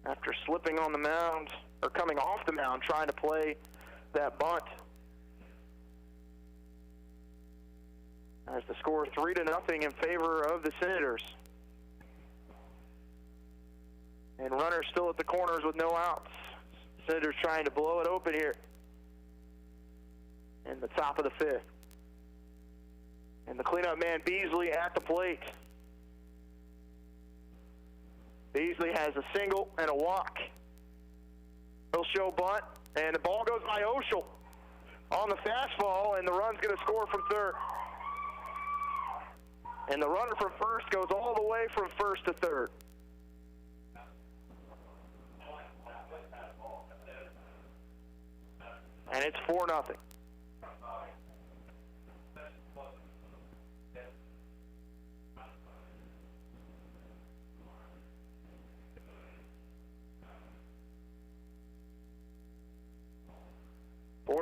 After slipping on the mound, or coming off the mound, trying to play that bunt. As the score 3-0 in favor of the Senators. And runners still at the corners with no outs. Senators trying to blow it open here in the top of the fifth. And the cleanup man, Beasley, at the plate. Beasley has a single and a walk. He'll show bunt, and the ball goes by Oshel on the fastball, and the run's going to score from third. And the runner from first goes all the way from first to third. And it's 4-0.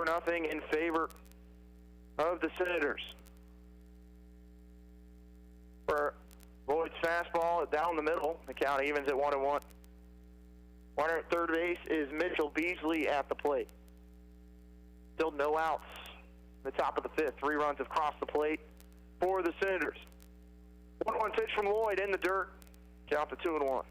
Nothing in favor of the Senators. For Lloyd's fastball down the middle, the count evens at 1-1. Runner at third base is Mitchell. Beasley at the plate. Still no outs. The top of the fifth. 3 runs have crossed the plate for the Senators. 1-1 pitch from Lloyd in the dirt. Count to 2-1.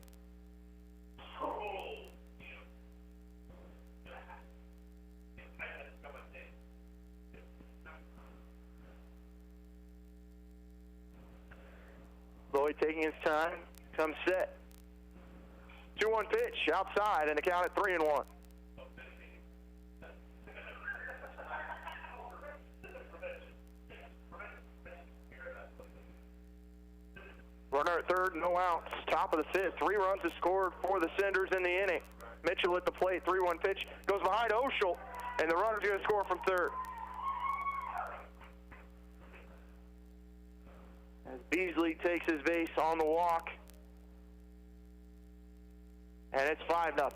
Lloyd taking his time, comes set. 2-1 pitch outside, and the count at 3-1. Runner at third, no outs. Top of the fifth. 3 runs is scored for the Senators in the inning. Mitchell at the plate, 3-1 pitch. Goes behind Oshel, and the runner's going to score from third. As Beasley takes his base on the walk. And it's 5-0.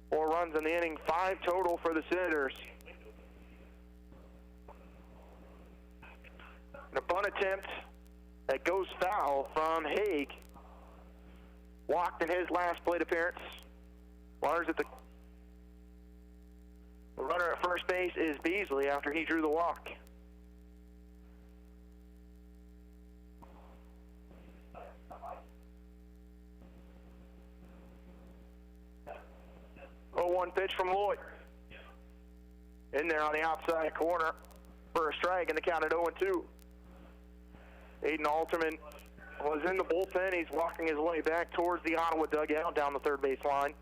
Four runs in the inning, 5 total for the Senators. A bunt attempt that goes foul from Haig. Walked in his last plate appearance. Runners at the runner at first base is Beasley after he drew the walk. Oh, 1 pitch from Lloyd. In there on the outside corner for a strike, and the count at 0-2. Aiden Alterman was in the bullpen. He's walking his way back towards the Ottawa dugout down the third base line.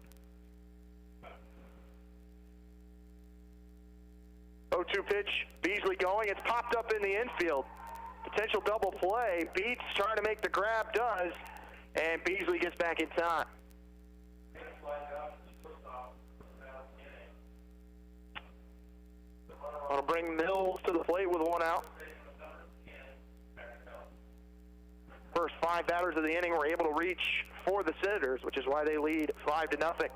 0-2 pitch, Beasley going. It's popped up in the infield. Potential double play. Beats trying to make the grab, does, and Beasley gets back in time. Going to bring Mills to the plate with one out. First 5 batters of the inning were able to reach for the Senators, which is why they lead 5-0.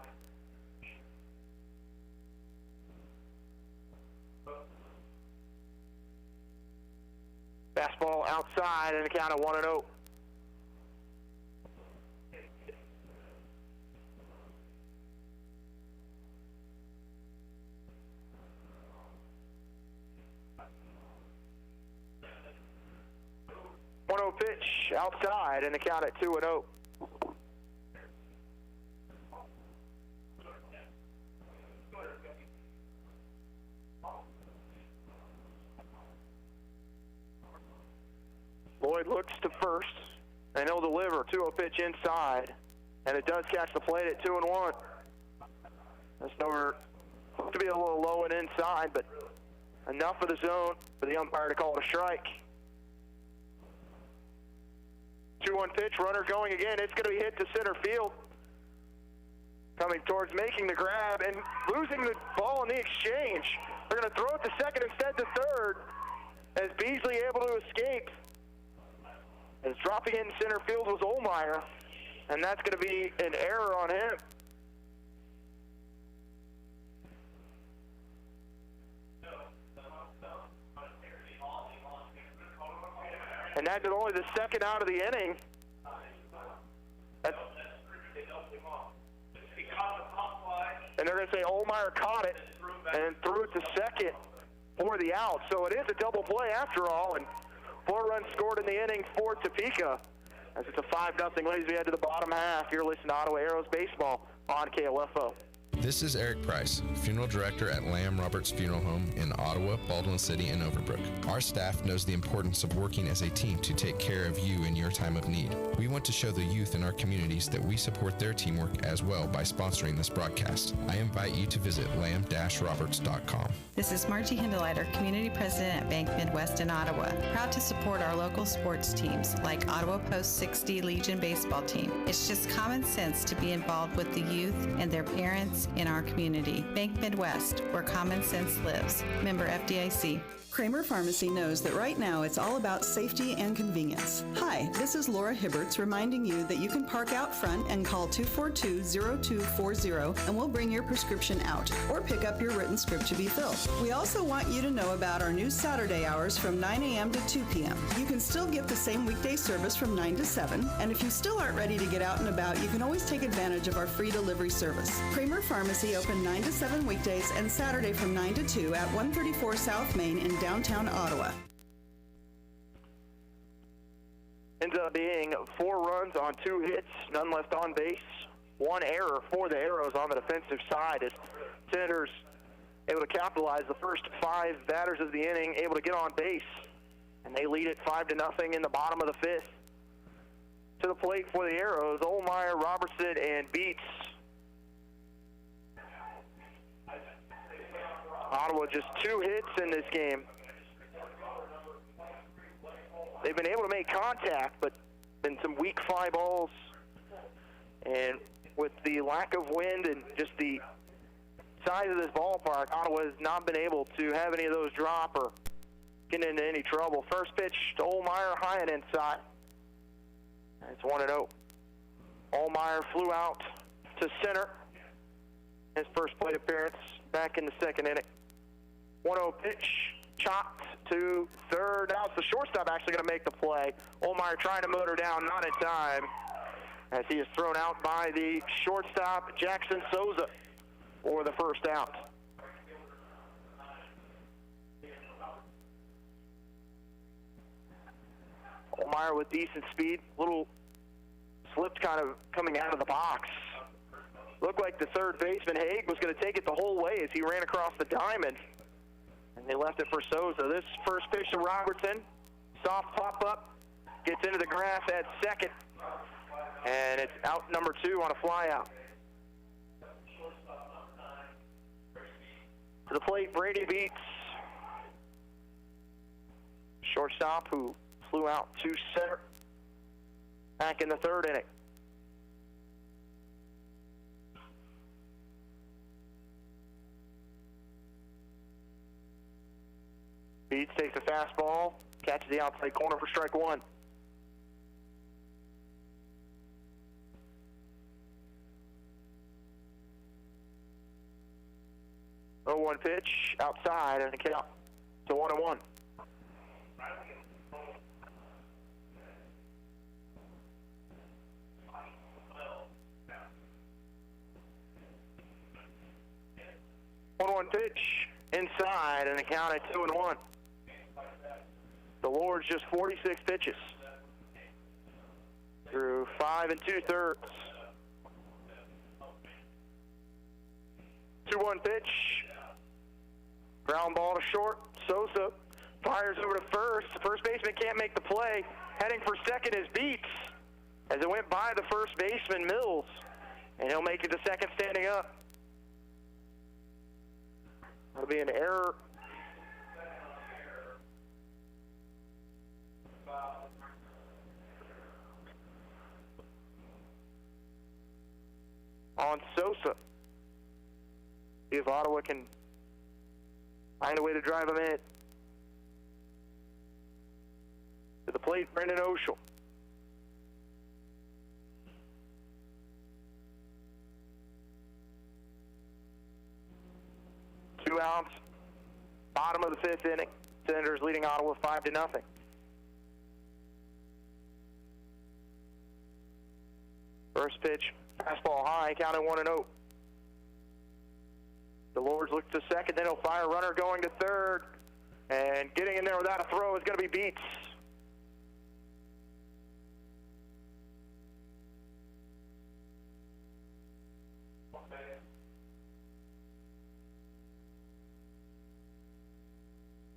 Fastball outside and a count of 1-0. Pitch outside and a count at 2-0. Lloyd looks to first, and he'll deliver. 2-0 pitch inside, and it does catch the plate at 2-1. This number looked to be a little low and inside, but enough of the zone for the umpire to call it a strike. 2-1 pitch, runner going again. It's going to be hit to center field. Coming towards making the grab and losing the ball in the exchange. They're going to throw it to second instead to third as Beasley able to escape. As dropping it in center field was Olmeyer, and that's going to be an error on him. And that's only the second out of the inning. And they're going to say Olmeyer caught it and threw it to second for the out. So it is a double play after all, and 4 runs scored in the inning for Topeka. As it's a 5-0 lead as we head to the bottom half. You're listening to Ottawa Arrows Baseball on KLFO. This is Eric Price, Funeral Director at Lamb Roberts Funeral Home in Ottawa, Baldwin City, and Overbrook. Our staff knows the importance of working as a team to take care of you in your time of need. We want to show the youth in our communities that we support their teamwork as well by sponsoring this broadcast. I invite you to visit lamb-roberts.com. This is Margie Hindeleiter, Community President at Bank Midwest in Ottawa, proud to support our local sports teams like Ottawa Post 60 Legion baseball team. It's just common sense to be involved with the youth and their parents in our community. Bank Midwest, where common sense lives. Member FDIC. Kramer Pharmacy knows that right now it's all about safety and convenience. Hi, this is Laura Hibberts reminding you that you can park out front and call 242-0240 and we'll bring your prescription out or pick up your written script to be filled. We also want you to know about our new Saturday hours from 9 a.m. to 2 p.m. You can still get the same weekday service from 9 to 7, and if you still aren't ready to get out and about, you can always take advantage of our free delivery service. Kramer Pharmacy open 9 to 7 weekdays and Saturday from 9 to 2 at 134 South Main in downtown Ottawa. Ends up being 4 runs on 2 hits, none left on base. 1 error for the Arrows on the defensive side as Senators able to capitalize. The first 5 batters of the inning able to get on base, and they lead it 5-0 in the bottom of the 5th. To the plate for the Arrows, Olmeyer, Robertson, and Beats. Ottawa just 2 hits in this game. They've been able to make contact, but been some weak fly balls. And with the lack of wind and just the size of this ballpark, Ottawa has not been able to have any of those drop or get into any trouble. First pitch to Olmeyer, high and inside. It's 1-0. Olmeyer flew out to center. His first plate appearance back in the 2nd inning. 1-0 pitch, chopped to third. Now it's the shortstop actually going to make the play. Olmeyer trying to motor down, not in time, as he is thrown out by the shortstop, Jackson Souza, for the first out. Olmeyer with decent speed, little slipped kind of coming out of the box. Looked like the third baseman, Haig, was going to take it the whole way as he ran across the diamond. And they left it for Souza. This first pitch to Robertson. Soft pop-up. Gets into the grass at second. And it's out number 2 on a fly-out. To the plate, Brady Beats. shortstop who flew out to center back in the third inning. Beats takes a fastball, catches the outside corner for strike one. Oh, 1 pitch outside and a count to 1-1. One pitch inside and a count at 2-1. The Lords just 46 pitches through 5 2/3. 2-1 pitch. Ground ball to short. Sosa fires over to first. The first baseman can't make the play. Heading for second is Beats as it went by the first baseman, Mills. And he'll make it to second standing up. That'll be an error. On Sosa. See if Ottawa can find a way to drive him in. To the plate, Brendan Oshel. Two outs, bottom of the fifth inning. Senators leading Ottawa 5-0. First pitch, fastball high, counted 1-0. The Lords look to second, then he'll fire a runner going to third. And getting in there without a throw is going to be Beats.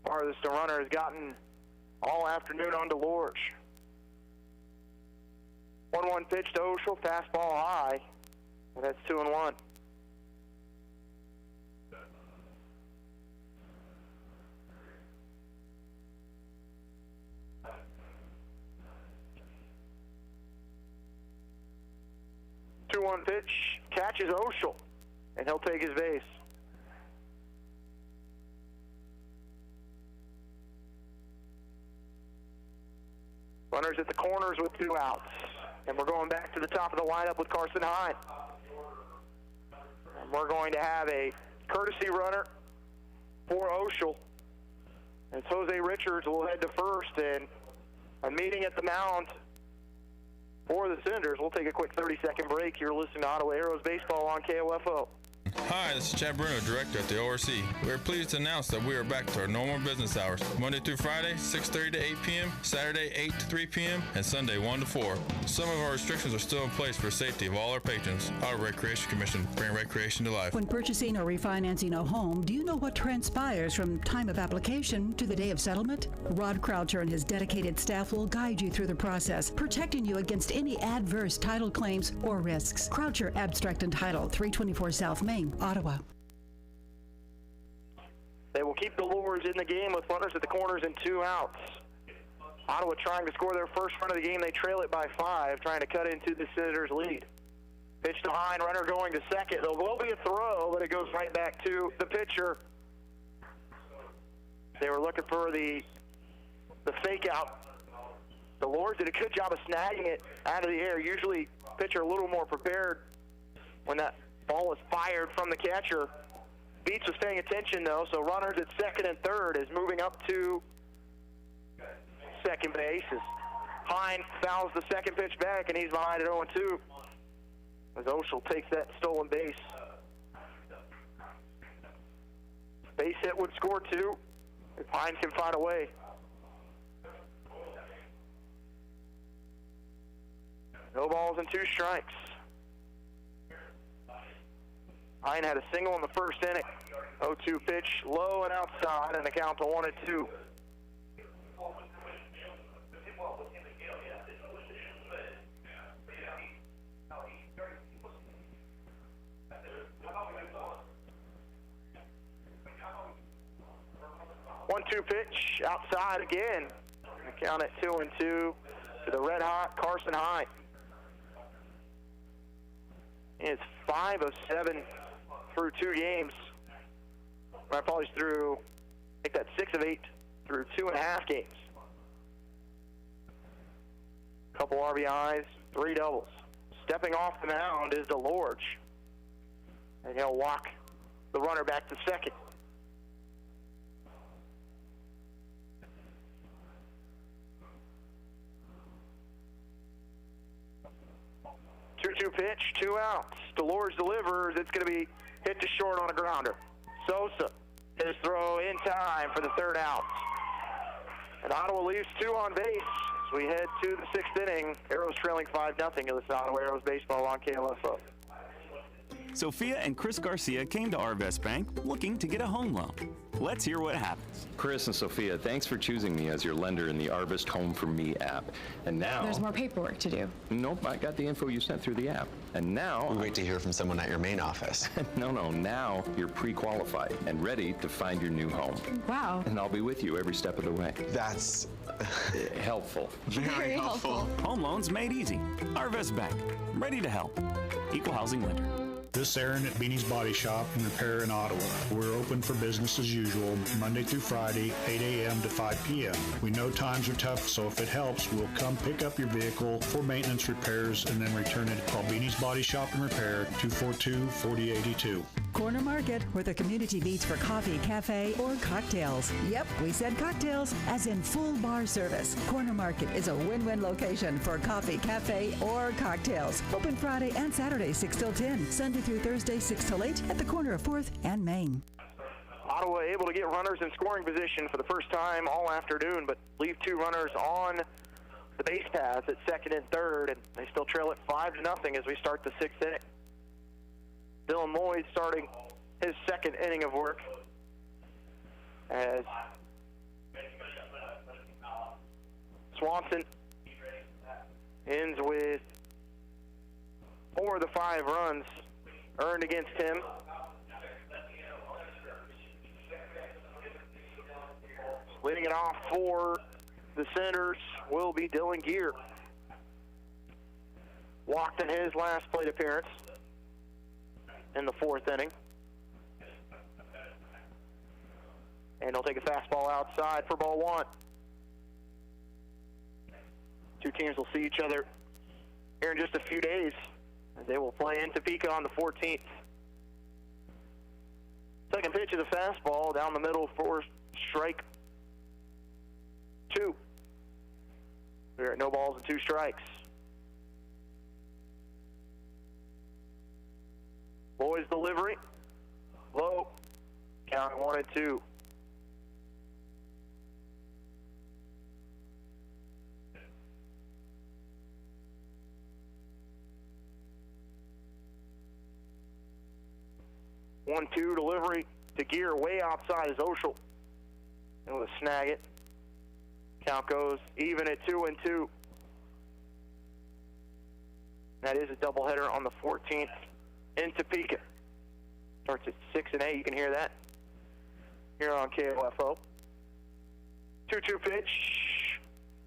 Farthest the runner has gotten all afternoon on to Lorch. 1-1 pitch to Oshel, fastball high, and that's 2-1. Two-one pitch, catches Oshel, and he'll take his base. Runners at the corners with 2 outs. And we're going back to the top of the lineup with Carson Hine. And we're going to have a courtesy runner for Oshel. As Jose Richards will head to first, and a meeting at the mound for the Senators. We'll take a quick 30-second break. You're listening to Ottawa Arrows Baseball on KOFO. Hi, this is Chad Bruno, Director at the ORC. We are pleased to announce that we are back to our normal business hours, Monday through Friday, 6:30 to 8 p.m., Saturday, 8 to 3 p.m., and Sunday, 1 to 4. Some of our restrictions are still in place for safety of all our patrons. Ottawa Recreation Commission, bring recreation to life. When purchasing or refinancing a home, do you know what transpires from time of application to the day of settlement? Rod Croucher and his dedicated staff will guide you through the process, protecting you against any adverse title claims or risks. Croucher Abstract and Title, 324 South Main, Ottawa. They will keep the Lords in the game with runners at the corners and 2 outs. Ottawa trying to score their first run of the game. They trail it by 5, trying to cut into the Senators' lead. Pitch to Hine, runner going to second. There will be a throw, but it goes right back to the pitcher. They were looking for the fake out. The Lords did a good job of snagging it out of the air. Usually pitcher a little more prepared when that ball is fired from the catcher. Beats was paying attention, though, so runners at second and third is moving up to second base. As Hine fouls the second pitch back, and he's behind at 0-2. As Oshel takes that stolen base. Base hit would score 2 if Hine can find a way. No balls and 2 strikes. Hine had a single in the first inning. 0-2 pitch, low and outside, and the count to 1-2. One-two pitch, outside again. Count it 2-2 to the red-hot Carson High. It's 5 of 7 through 2 games. My apologies, through, I think that's 6 of 8 through 2.5 games. Couple RBIs, 3 doubles. Stepping off the mound is DeLorge. And he'll walk the runner back to second. Two pitch, 2 outs. DeLorge delivers. It's going to be hit to short on a grounder. Sosa, his throw in time for the 3rd out. And Ottawa leaves 2 on base as we head to the 6th inning. Arrows trailing 5-0. You're listening to Ottawa Arrows Baseball on KLFO. Sophia and Chris Garcia came to Arvest Bank looking to get a home loan. Let's hear what happens. Chris and Sophia, thanks for choosing me as your lender in the Arvest Home for Me app. And now... There's more paperwork to do. Nope, I got the info you sent through the app. And now... We wait to hear from someone at your main office. No, now you're pre-qualified and ready to find your new home. Wow. And I'll be with you every step of the way. That's... helpful. Very helpful. Home loans made easy. Arvest Bank, ready to help. Equal housing lender. This is Aaron at Beanie's Body Shop and Repair in Ottawa. We're open for business as usual, Monday through Friday, 8 a.m. to 5 p.m. We know times are tough, so if it helps, we'll come pick up your vehicle for maintenance repairs and then return it. Call Beanie's Body Shop and Repair, 242-4082. Corner Market, where the community meets for coffee, cafe, or cocktails. Yep, we said cocktails, as in full bar service. Corner Market is a win-win location for coffee, cafe, or cocktails. Open Friday and Saturday, 6 till 10. Sunday through Thursday, 6 till 8 at the corner of 4th and Main. Ottawa able to get runners in scoring position for the first time all afternoon, but leave 2 runners on the base paths at 2nd and 3rd, and they still trail it 5-0 as we start the 6th inning. Dylan Lloyd starting his 2nd inning of work as Swanson ends with 4 of the 5 runs earned against him. Leading it off for the Senators will be Dylan Gear. Walked in his last plate appearance in the 4th inning. And he'll take a fastball outside for ball 1. 2 teams will see each other here in just a few days as they will play in Topeka on the 14th. Second pitch is a fastball down the middle for strike 2. We're at no balls and 2 strikes. Lloyd's delivery, low, count 1-2. One-two delivery to Gear way outside is Oshel. Able to snag it. Count goes even at 2-2. That is a doubleheader on the 14th in Topeka. Starts at 6 and 8. You can hear that here on KOFO. 2-2 pitch.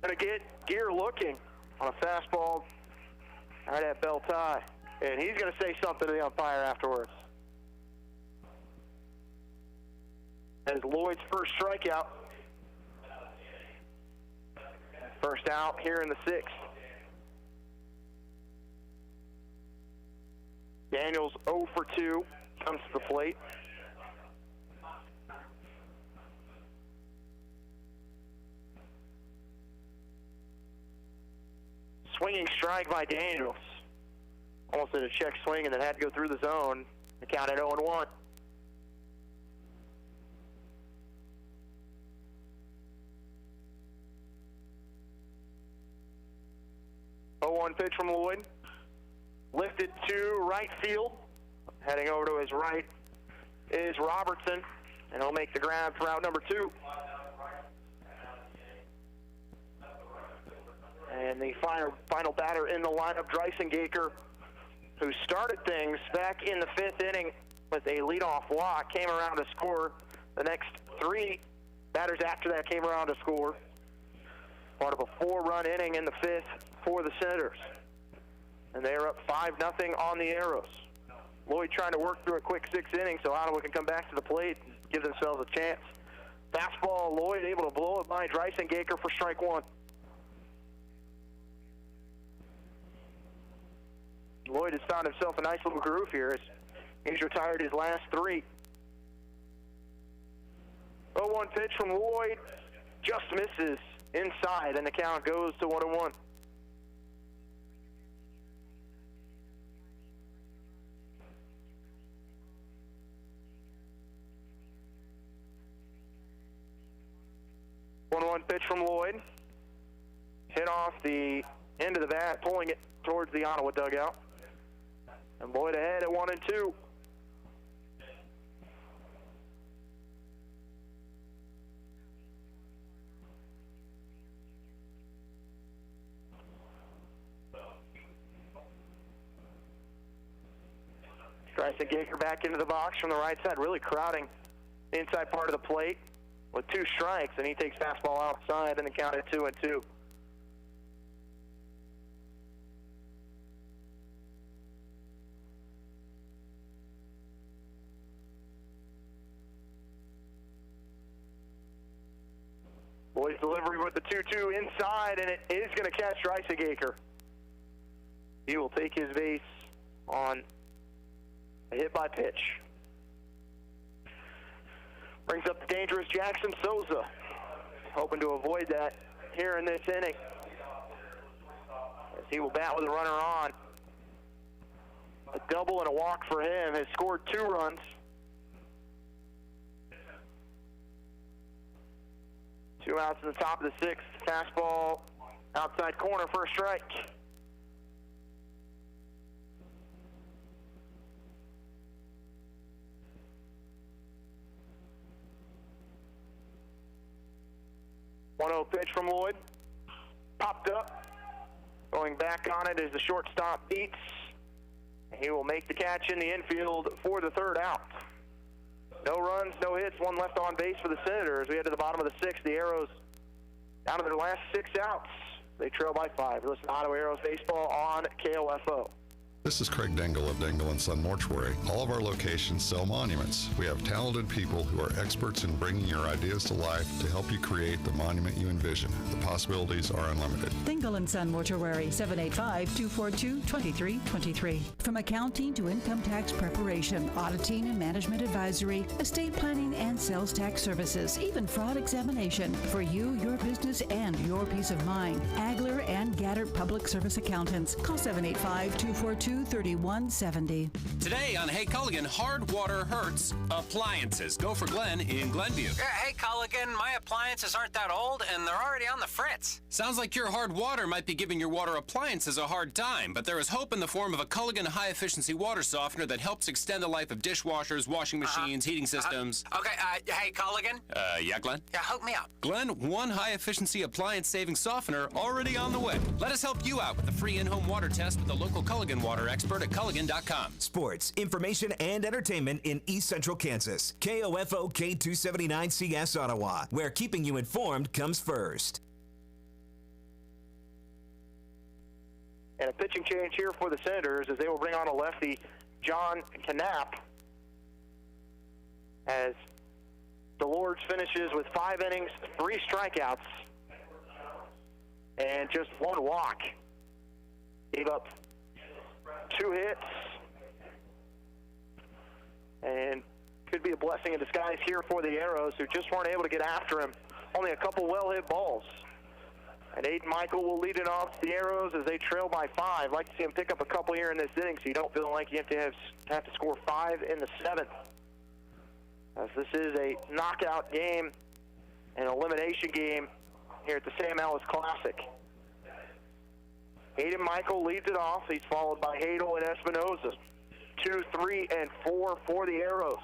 Gonna get Gear looking on a fastball right at bell tie. And he's gonna say something to the umpire afterwards. That is Lloyd's first strikeout. First out here in the 6th. Daniels 0 for 2 comes to the plate. Swinging strike by Daniels. Almost did a check swing and then had to go through the zone. The count at 0-1. Pitch from Lloyd. Lifted to right field. Heading over to his right is Robertson, and he'll make the grab for out number 2. And the final batter in the lineup, Dryson Gaker, who started things back in the 5th inning with a leadoff walk, came around to score. The next 3 batters after that came around to score. Part of a 4-run inning in the 5th for the Senators. And they are up 5-0 on the Arrows. Lloyd trying to work through a quick 6th inning so Ottawa can come back to the plate and give themselves a chance. Fastball, Lloyd able to blow it by Dreissengaker for strike 1. Lloyd has found himself a nice little groove here as he's retired his last 3. 0-1 pitch from Lloyd, just misses inside, and the count goes to 1-1. Pitch from Lloyd. Hit off the end of the bat, pulling it towards the Ottawa dugout. And Lloyd ahead at 1-2. Dreissengaker back into the box from the right side, really crowding the inside part of the plate with 2 strikes, and he takes fastball outside, and the count at 2-2. Lloyd's delivery with the 2-2 inside, and it is going to catch Dreissengaker. He will take his base on a hit by pitch. Brings up the dangerous Jackson Souza, hoping to avoid that here in this inning, as he will bat with a runner on. A double and a walk for him, has scored 2 runs. Two outs in the top of the 6th. Fastball outside corner for a strike. Pitch from Lloyd. Popped up. Going back on it as the shortstop beats. He will make the catch in the infield for the 3rd out. No runs, no hits, 1 left on base for the Senators. We head to the bottom of the 6th. The Arrows down to their last 6 outs. They trail by 5. You're listening to Ottawa Arrows Baseball on KOFO. This is Craig Dingle of Dingle & Son Mortuary. All of our locations sell monuments. We have talented people who are experts in bringing your ideas to life to help you create the monument you envision. The possibilities are unlimited. Dingle & Son Mortuary, 785-242-2323. From accounting to income tax preparation, auditing and management advisory, estate planning and sales tax services, even fraud examination. For you, your business, and your peace of mind. Agler and Gaddert Public Service Accountants. Call 785-242-3170. Today on Hey Culligan, hard water hurts appliances. Go for Glenn in Glenview. Hey Culligan, my appliances aren't that old and they're already on the fritz. Sounds like your hard water might be giving your water appliances a hard time, but there is hope in the form of a Culligan high-efficiency water softener that helps extend the life of dishwashers, washing machines, heating systems. Hey Culligan? Yeah, Glenn? Yeah, hook me up. Glenn, 1 high-efficiency appliance-saving softener already on the way. Let us help you out with a free in-home water test with the local Culligan water expert at Culligan.com. Sports, information, and entertainment in East Central Kansas. KOFO K279CS Ottawa, where keeping you informed comes first. And a pitching change here for the Senators as they will bring on a lefty, John Knapp, as DeLords finishes with 5 innings, 3 strikeouts, and just 1 walk. Gave up 2 hits, and could be a blessing in disguise here for the Arrows, who just weren't able to get after him. Only a couple well-hit balls. And Aiden Michael will lead it off the Arrows as they trail by 5. Like to see him pick up a couple here in this inning, so you don't feel like you have to score 5 in the 7th. As this is a knockout game, an elimination game here at the Sam Ellis Classic. Aiden Michael leads it off. He's followed by Hadel and Espinoza. 2, 3, and 4 for the Arrows.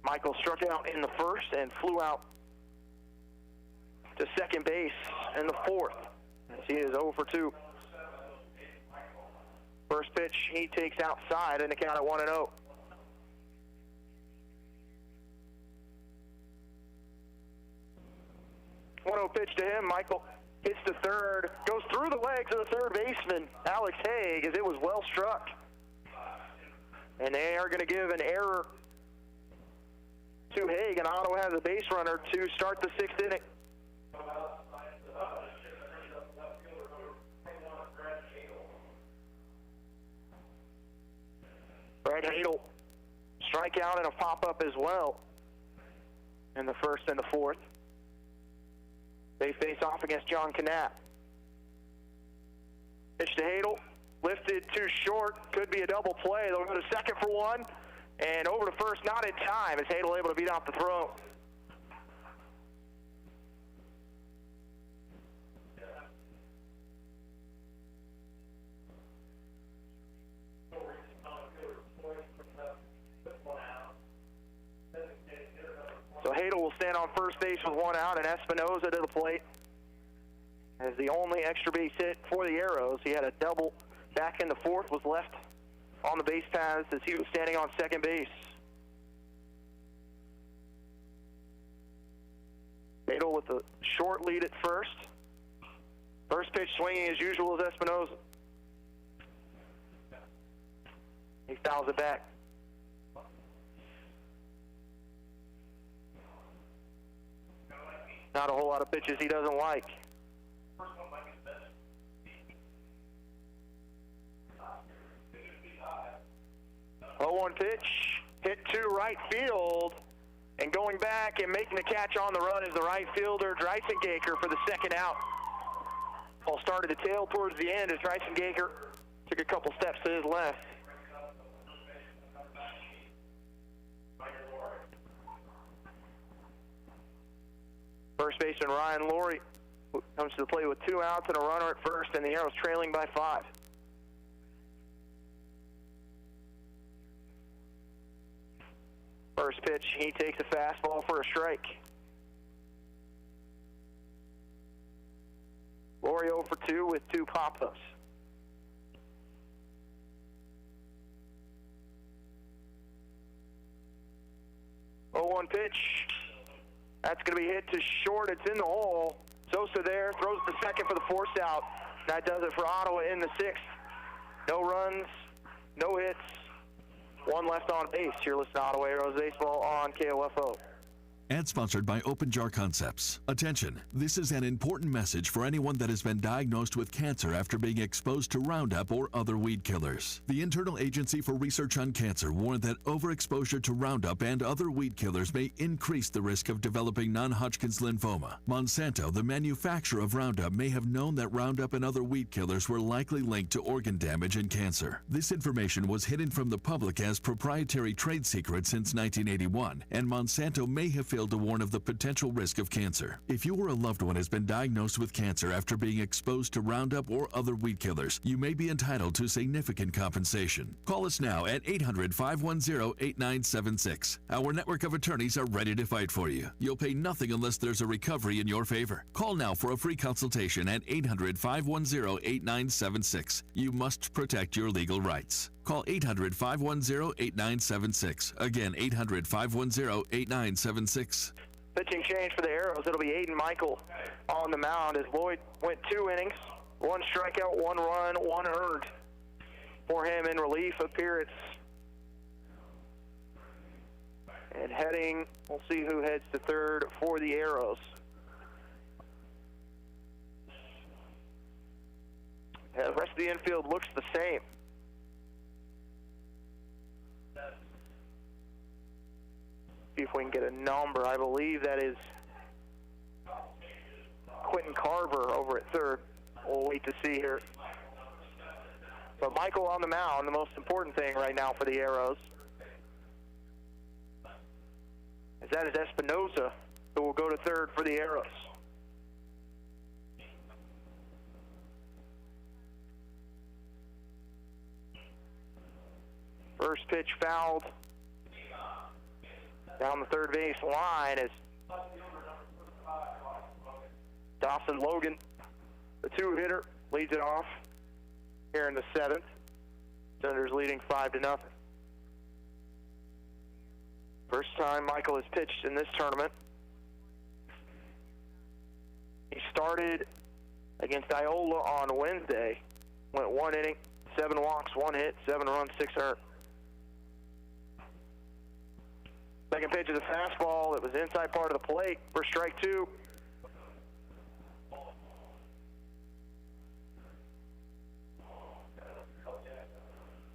Michael struck out in the 1st and flew out to second base in the 4th. As he is 0 for 2. First pitch he takes outside and the count at 1-0. Pitch to him. Michael hits the third, goes through the legs of the third baseman, Alex Haig, as it was well struck. And they are going to give an error to Haig, and Ottawa has a base runner to start the 6th inning. Brad Hadel, strikeout and a pop-up as well in the 1st and the 4th. They face off against John Knapp. Pitch to Hadel, lifted too short, could be a double play. They'll go to second for one, and over to first, not in time, as Hadel able to beat off the throw. So Hadel will stand on first base with one out, and Espinoza to the plate as the only extra base hit for the Arrows. He had a double back in the 4th, was left on the base paths as he was standing on second base. Hadel with a short lead at first. First pitch swinging as usual as Espinoza. He fouls it back. Not a whole lot of pitches he doesn't like. Oh, 1 pitch, hit to right field, and going back and making the catch on the run is the right fielder, Dreissengaker, for the second out. Ball started to tail towards the end as Dreissengaker took a couple steps to his left. First baseman Ryan Laurie comes to the plate with 2 outs and a runner at first, and the Arrows trailing by 5. First pitch, he takes a fastball for a strike. Laurie 0 for 2 with 2 pop-ups. Oh, 1 pitch. That's going to be hit to short. It's in the hole. Sosa there, throws the second for the force out. That does it for Ottawa in the 6th. No runs, no hits, 1 left on base. You're listening to Ottawa Arrows Baseball on KOFO. Ad sponsored by Open Jar Concepts. Attention, this is an important message for anyone that has been diagnosed with cancer after being exposed to Roundup or other weed killers. The Internal Agency for Research on Cancer warned that overexposure to Roundup and other weed killers may increase the risk of developing non-Hodgkin's lymphoma. Monsanto, the manufacturer of Roundup, may have known that Roundup and other weed killers were likely linked to organ damage and cancer. This information was hidden from the public as proprietary trade secret since 1981, and Monsanto may have failed to warn of the potential risk of cancer. If you or a loved one has been diagnosed with cancer after being exposed to Roundup or other weed killers, you may be entitled to significant compensation. Call us now at 800-510-8976. Our network of attorneys are ready to fight for you. You'll pay nothing unless there's a recovery in your favor. Call now for a free consultation at 800-510-8976. You must protect your legal rights. Call 800-510-8976. Again, 800-510-8976. Pitching change for the Arrows. It'll be Aiden Michael on the mound as Lloyd went 2 innings. 1 strikeout, 1 run, 1 earned for him in relief appearance. And heading, we'll see who heads to third for the Arrows. The rest of the infield looks the same. See if we can get a number. I believe that is Quentin Carver over at third. We'll wait to see here. But Michael on the mound, the most important thing right now for the Arrows. As that is Espinoza, who will go to third for the Arrows. First pitch fouled down the third base line as Dawson Logan, the 2-hitter, leads it off here in the 7th. Senators leading 5-0. First time Michael has pitched in this tournament. He started against Iola on Wednesday. Went 1 inning, 7 walks, 1 hit, 7 runs, 6 earned. Second pitch is a fastball that was inside part of the plate for strike 2.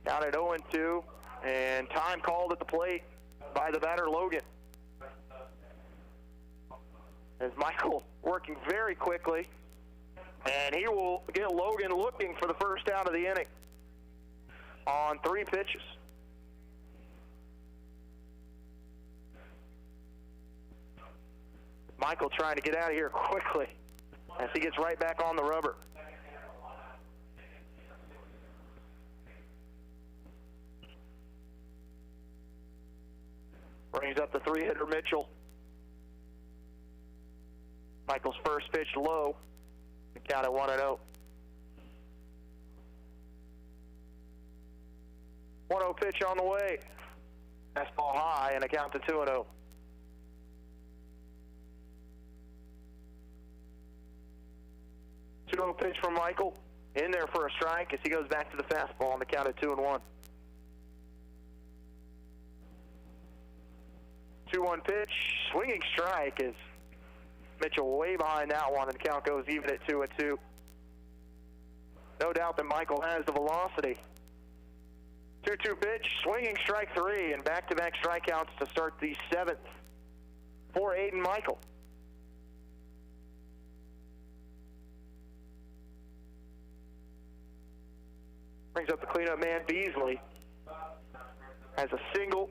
Down at 0-2, and time called at the plate by the batter, Logan. As Michael working very quickly, and he will get Logan looking for the first out of the inning on 3 pitches. Michael trying to get out of here quickly as he gets right back on the rubber. Brings up the 3-hitter Mitchell. Michael's first pitch low. The count at 1-0. 1-0 pitch on the way. Fastball high and a count to 2-0. 2-0 pitch from Michael. In there for a strike as he goes back to the fastball on the count at 2-1. 2-1 pitch, swinging strike is Mitchell way behind that one, and the count goes even at 2-2. No doubt that Michael has the velocity. 2-2 pitch, swinging strike 3, and back-to-back strikeouts to start the 7th for Aiden Michael. Brings up the cleanup man, Beasley. Has a single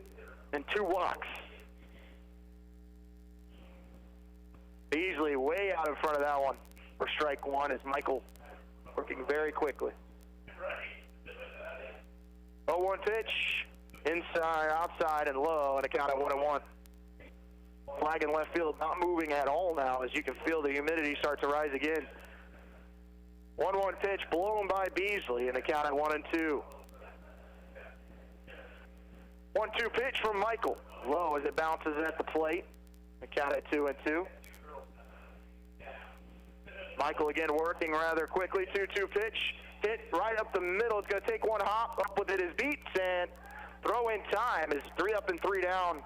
and 2 walks. Beasley way out in front of that one for strike 1 as Michael working very quickly. 0-1 pitch, inside, outside, and low, and a count at 1-1. Flag in left field not moving at all now as you can feel the humidity start to rise again. 1-1 pitch blown by Beasley, and a count at 1-2. 1-2 pitch from Michael. Low as it bounces at the plate. A count at 2-2. Michael again working rather quickly. 2-2 pitch. Hit right up the middle. It's going to take one hop. Up with it is beats, and throw in time is 3 up and 3 down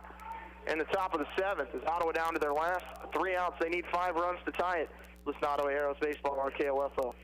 in the top of the 7th. As Ottawa down to their last 3 outs. They need 5 runs to tie it. Listen to Ottawa Arrows Baseball on KOFO.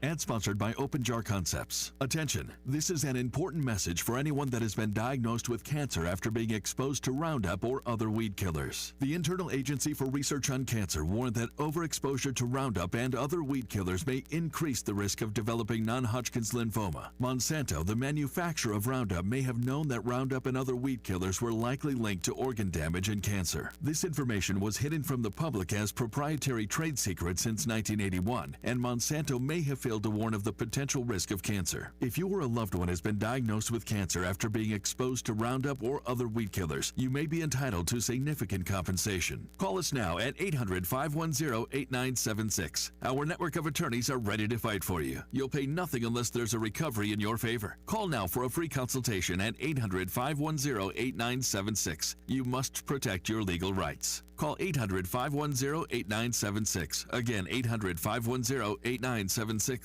Ad sponsored by Open Jar Concepts. Attention, this is an important message for anyone that has been diagnosed with cancer after being exposed to Roundup or other weed killers. The Internal Agency for Research on Cancer warned that overexposure to Roundup and other weed killers may increase the risk of developing non-Hodgkin's lymphoma. Monsanto, the manufacturer of Roundup, may have known that Roundup and other weed killers were likely linked to organ damage and cancer. This information was hidden from the public as proprietary trade secret since 1981, and Monsanto may have failed to warn of the potential risk of cancer. If you or a loved one has been diagnosed with cancer after being exposed to Roundup or other weed killers, you may be entitled to significant compensation. Call us now at 800-510-8976. Our network of attorneys are ready to fight for you. You'll pay nothing unless there's a recovery in your favor. Call now for a free consultation at 800-510-8976. You must protect your legal rights. Call 800-510-8976. Again, 800-510-8976.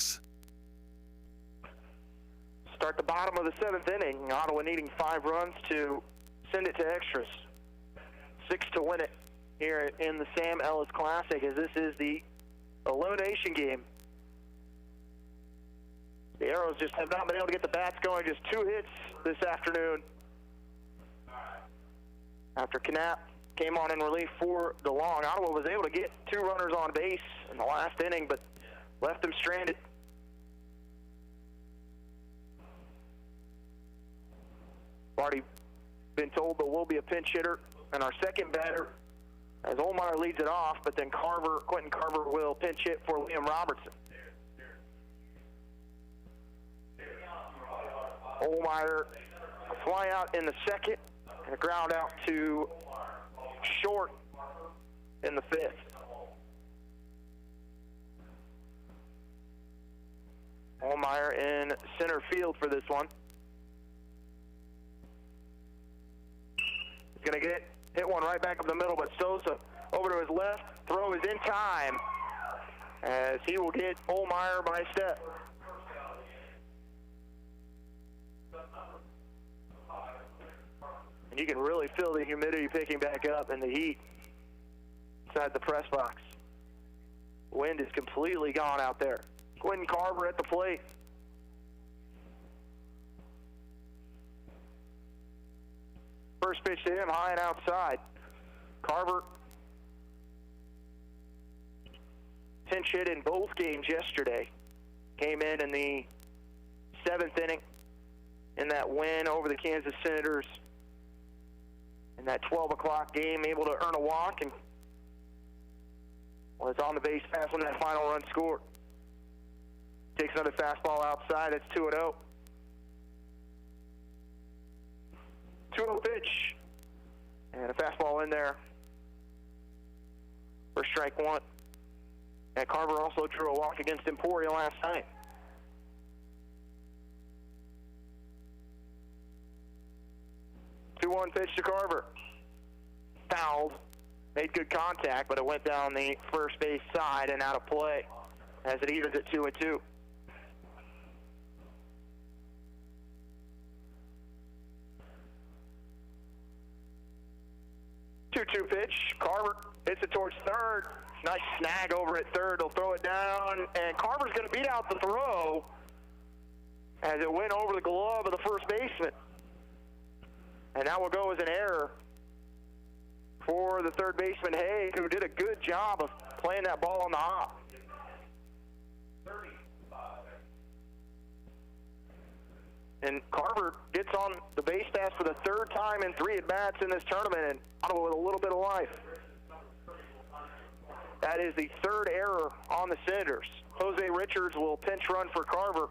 Start the bottom of the 7th inning. Ottawa needing 5 runs to send it to extras. 6 to win it here in the Sam Ellis Classic, as this is the elimination game. The Arrows just have not been able to get the bats going. Just 2 hits this afternoon. After Knapp came on in relief for DeLong, Ottawa was able to get 2 runners on base in the last inning, but left them stranded. Already been told there will be a pinch hitter, and our second batter, as Olmeyer leads it off, but then Quentin Carver will pinch hit for Liam Robertson. Olmeyer, a fly out in the second, and a ground out to short in the 5th. Olmeyer in center field for this one. to hit one right back up the middle, but Sosa over to his left. Throw is in time as he will get Olmeyer by a step. And you can really feel the humidity picking back up and the heat inside the press box. Wind is completely gone out there. Quentin Carver at the plate. First pitch to him, high and outside. Carver pinch hit in both games yesterday. Came in the 7th inning in that win over the Kansas Senators. In that 12 o'clock game, able to earn a walk and was on the base pass when that final run scored. Takes another fastball outside. That's 2-0. 2-0 pitch. And a fastball in there for strike one. And Carver also drew a walk against Emporia last night. Two-one pitch to Carver. Fouled. Made good contact, but it went down the first base side and out of play as it evens at 2-2. Two-two pitch. Carver hits it towards third. Nice snag over at third. He'll throw it down, and Carver's going to beat out the throw as it went over the glove of the first baseman. And that will go as an error for the third baseman, Hay, who did a good job of playing that ball on the hop. And Carver gets on the base pass for the third time in 3 at-bats in this tournament, and Ottawa with a little bit of life. That is the third error on the Senators. Jose Richards will pinch run for Carver.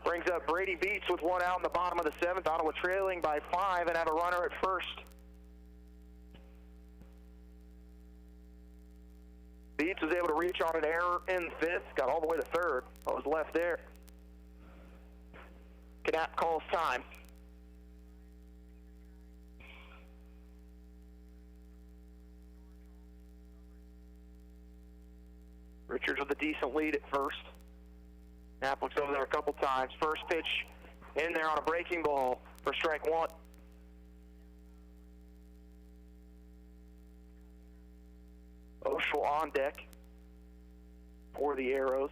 Brings up Brady Beats with one out in the bottom of the 7th. Ottawa trailing by 5 and have a runner at first. Beats was able to reach on an error in 5th. Got all the way to 3rd. What was left there? Knapp calls time. Richards with a decent lead at first. Knapp looks over there a couple times. First pitch in there on a breaking ball for strike one. Oshel on deck for the Arrows.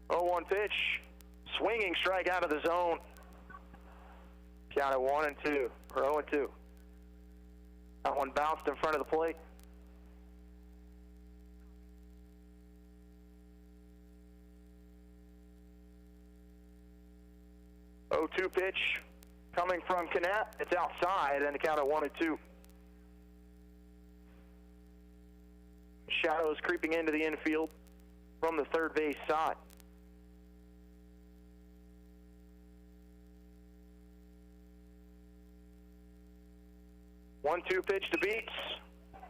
0-1 pitch. Swinging strike out of the zone. Count at 1-2, or 0-2. That one bounced in front of the plate. Oh-2 pitch coming from Knapp. It's outside, and the count at 1-2. Shadows creeping into the infield from the third base side. 1-2 pitch to Beats.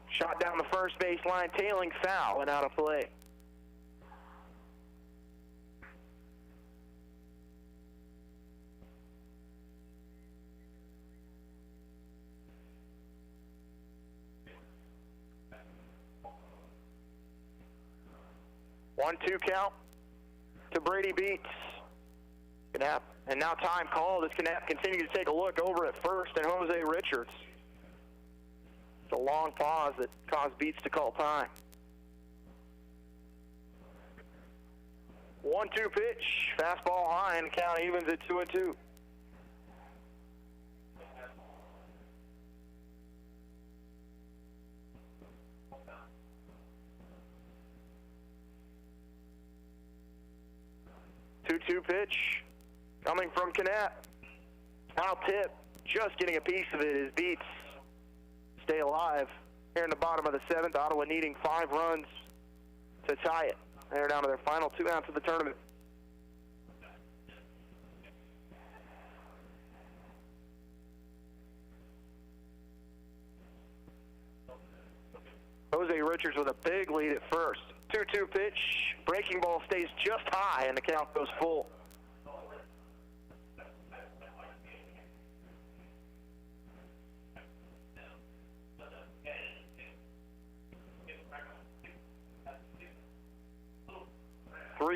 Shot down the first base line, tailing foul and out of play. One-two count to Brady Beats. Knapp, and now time called as Knapp continues to take a look over at first and Jose Richards. It's a long pause that caused Beats to call time. 1-2 pitch, fastball high, and count evens at 2-2. Two-two pitch coming from Knapp. Foul tip, just getting a piece of it as Beats stay alive here in the bottom of the 7th. Ottawa needing 5 runs to tie it. They're down to their final 2 outs of the tournament. Jose Richards with a big lead at first. 2-2 pitch. Breaking ball stays just high, and the count goes full.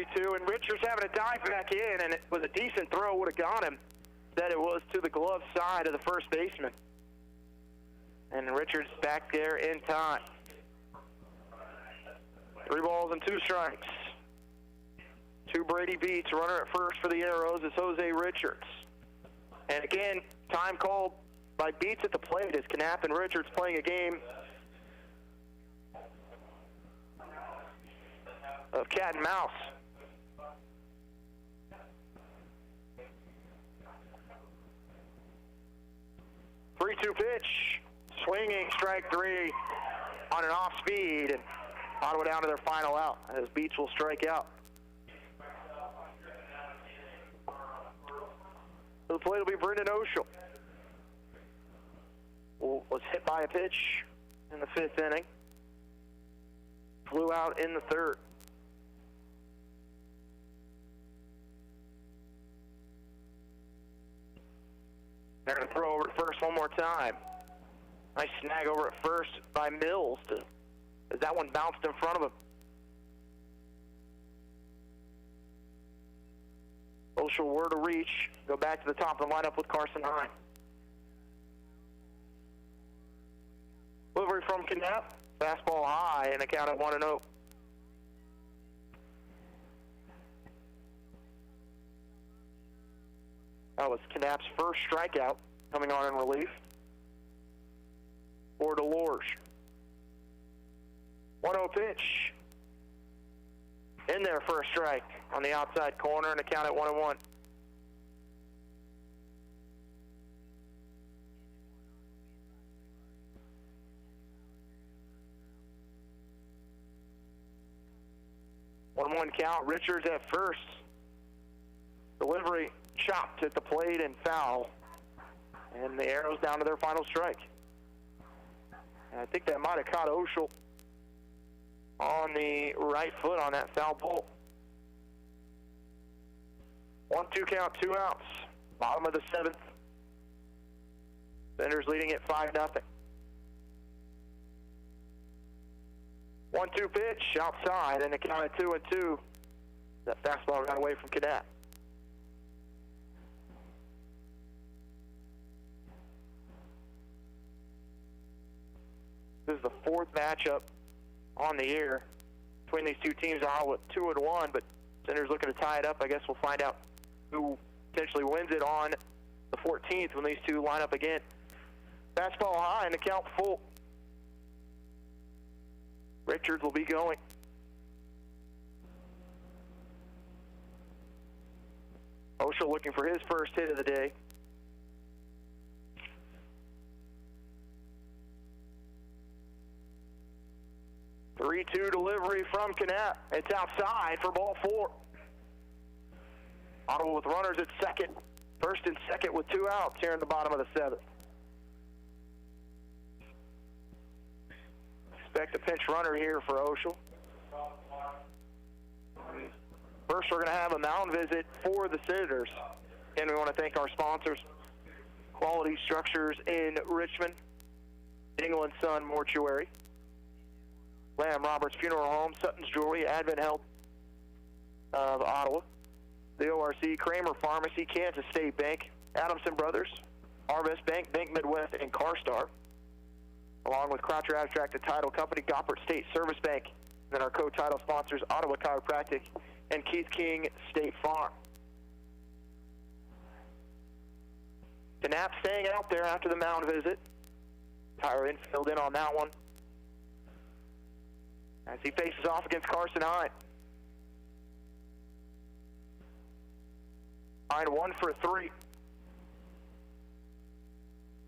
3-2, and Richards having to dive back in, and it was a decent throw, would have got him. That it was to the glove side of the first baseman. And Richards back there in time. 3 balls and 2 strikes. 2 Brady beats. Runner at first for the Arrows is Jose Richards. And again, time called by beats at the plate as Knapp and Richards playing a game of cat and mouse. Three-two pitch, swinging, strike 3 on an off speed, and Ottawa down to their final out as Beats will strike out. So the plate will be Brendan Oshel. Was hit by a pitch in the 5th inning. Flew out in the 3rd. They're going to throw over to first one more time. Nice snag over at first by Mills as that one bounced in front of him. Oshel were to reach, go back to the top of the lineup with Carson Hine. Delivery from Knapp, fastball high, and a count at 1-0. That was Knapp's first strikeout coming on in relief for Delors. 1-0 pitch. In there for a strike on the outside corner and a count at 1-1. One count. Richards at first. Delivery chopped at the plate and foul. And the Arrows down to their final strike. And I think that might have caught Oshel on the right foot on that foul ball. 1-2 count, 2 outs. Bottom of the 7th. Senators leading at 5-0. 1-2 pitch outside, and a count at 2-2. That fastball got away from Cadet. This is the 4th matchup on the year between these two teams. Ottawa 2-1, but Senators looking to tie it up. I guess we'll find out who potentially wins it on the 14th when these two line up again. Fastball high and the count full. Richards will be going. Oshel looking for his first hit of the day. The 3-2 delivery from Knapp. It's outside for ball 4. Ottawa with runners at second. First and second with 2 outs here in the bottom of the 7th. Expect a pinch runner here for Oshel. First, we're going to have a mound visit for the Senators. And we want to thank our sponsors, Quality Structures in Richmond, Dingle & Son Mortuary, Lamb Roberts Funeral Home, Sutton's Jewelry, Advent Health of Ottawa, the ORC, Kramer Pharmacy, Kansas State Bank, Adamson Brothers, Arvest Bank, Bank Midwest, and CarStar, along with Croucher Abstract and Title Company, Goppert State Service Bank, and then our co-title sponsors, Ottawa Chiropractic and Keith King State Farm. Knapp staying out there after the mound visit. Tyler Infield in on that one as he faces off against Carson Hine. Hine 1 for 3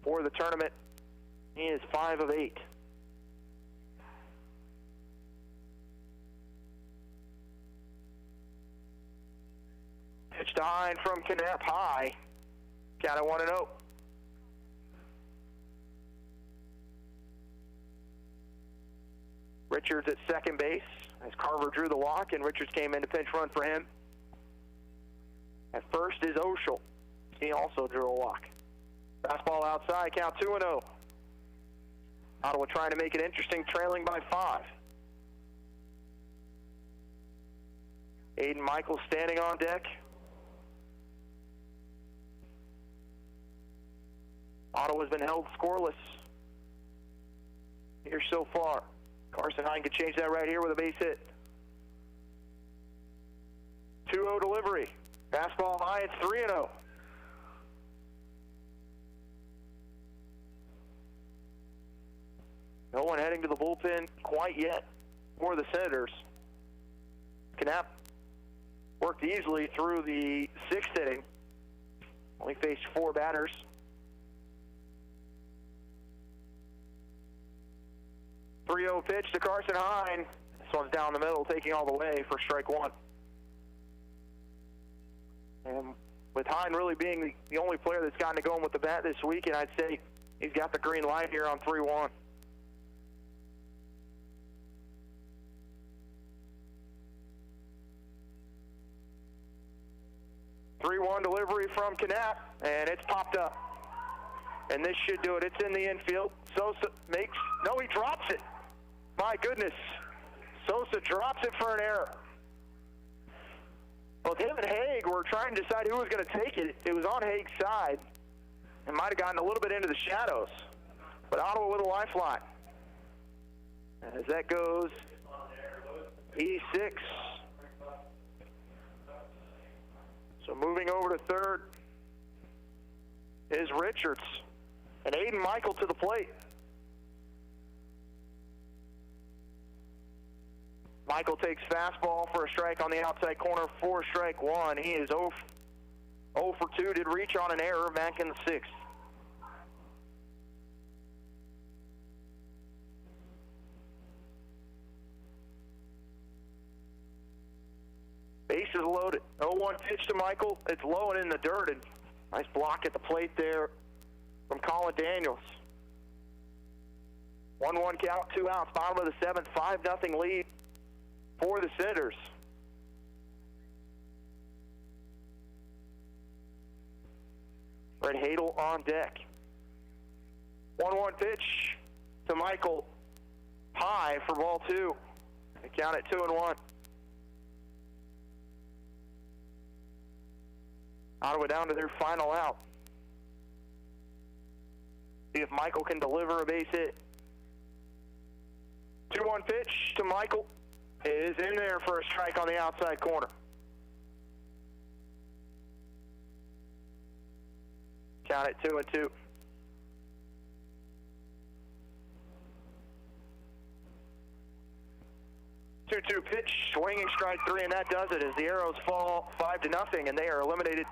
for the tournament. He is 5 of 8. Pitch to Hine from Knapp high. Count at 1-0. Richards at second base as Carver drew the walk, and Richards came in to pinch run for him. At first is Oshel. He also drew a walk. Fastball outside, count 2-0. Ottawa trying to make it interesting, trailing by 5. Aiden Michael standing on deck. Ottawa's been held scoreless here so far. Carson Hine could change that right here with a base hit. 2-0 delivery. Fastball high, it's 3-0. No one heading to the bullpen quite yet for the Senators. Knapp worked easily through the 6th inning. Only faced 4 batters. .3-0 pitch to Carson Hine. This one's down the middle, taking all the way for strike 1. And with Hine really being the only player that's gotten to going with the bat this week, and I'd say he's got the green light here on 3-1. Delivery from Knapp, and it's popped up. And this should do it. It's in the infield. Sosa makes, no, he drops it. My goodness. Sosa drops it for an error. Both him and Haig were trying to decide who was going to take it. It was on Haig's side. It might have gotten a little bit into the shadows. But Ottawa with a lifeline. As that goes, E6. So moving over to third is Richards. And Aiden Michael to the plate. Michael takes fastball for a strike on the outside corner for strike 1. He is 0 for 2, did reach on an error back in the 6th. Bases loaded. 0-1 pitch to Michael. It's low and in the dirt. And nice block at the plate there from Colin Daniels. 1-1 count, 2 outs, bottom of the 7th, 5-0 lead for the Senators. Brett Hadel on deck. 1-1 pitch to Michael. High for ball 2. They count it 2-1. Ottawa down to their final out. See if Michael can deliver a base hit. 2-1 pitch to Michael is in there for a strike on the outside corner. Count it 2-2. Two pitch, swinging strike 3, and that does it as the Arrows fall 5-0, and they are eliminated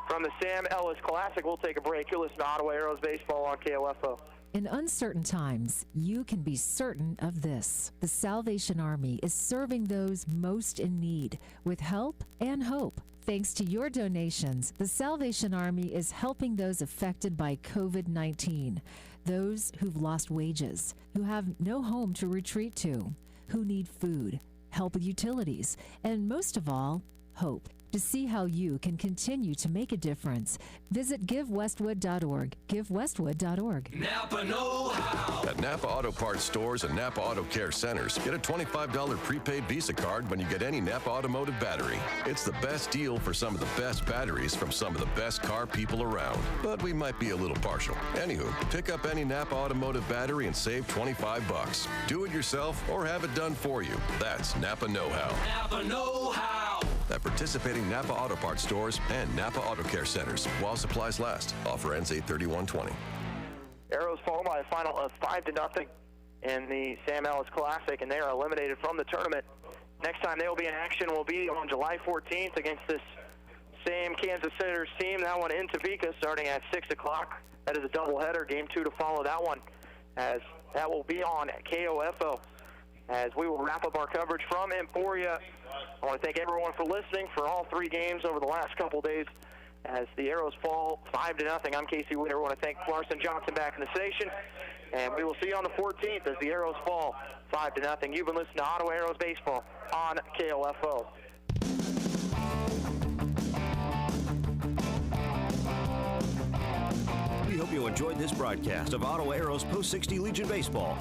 from the Sam Ellis Classic. We'll take a break. You'll listen to Ottawa Arrows Baseball on KOFO. In uncertain times, you can be certain of this. The Salvation Army is serving those most in need with help and hope. Thanks to your donations, the Salvation Army is helping those affected by COVID-19, those who've lost wages, who have no home to retreat to, who need food, help with utilities, and most of all, hope. To see how you can continue to make a difference, visit GiveWestwood.org. GiveWestwood.org. Napa know-how. At Napa Auto Parts stores and Napa Auto Care Centers, get a $25 prepaid Visa card when you get any Napa Automotive battery. It's the best deal for some of the best batteries from some of the best car people around. But we might be a little partial. Anywho, pick up any Napa Automotive battery and save $25. Do it yourself or have it done for you. That's Napa know-how. Napa know-how. At participating Napa Auto Parts stores and Napa Auto Care Centers while supplies last. Offer ends 8/31/20. Arrows fall by a final of 5-0 in the Sam Ellis Classic, and they are eliminated from the tournament. Next time they will be in action will be on July 14th against this same Kansas Senators team. That one in Topeka starting at 6 o'clock. That is a doubleheader. Game 2 to follow that one, as that will be on KOFO. As we will wrap up our coverage from Emporia, I want to thank everyone for listening for all 3 games over the last couple days as the Arrows fall 5-0. I'm Casey Winter. I want to thank Larson Johnson back in the station, and we will see you on the 14th as the Arrows fall 5-0. You've been listening to Ottawa Arrows Baseball on KOFO. We hope you enjoyed this broadcast of Ottawa Arrows Post 60 Legion Baseball on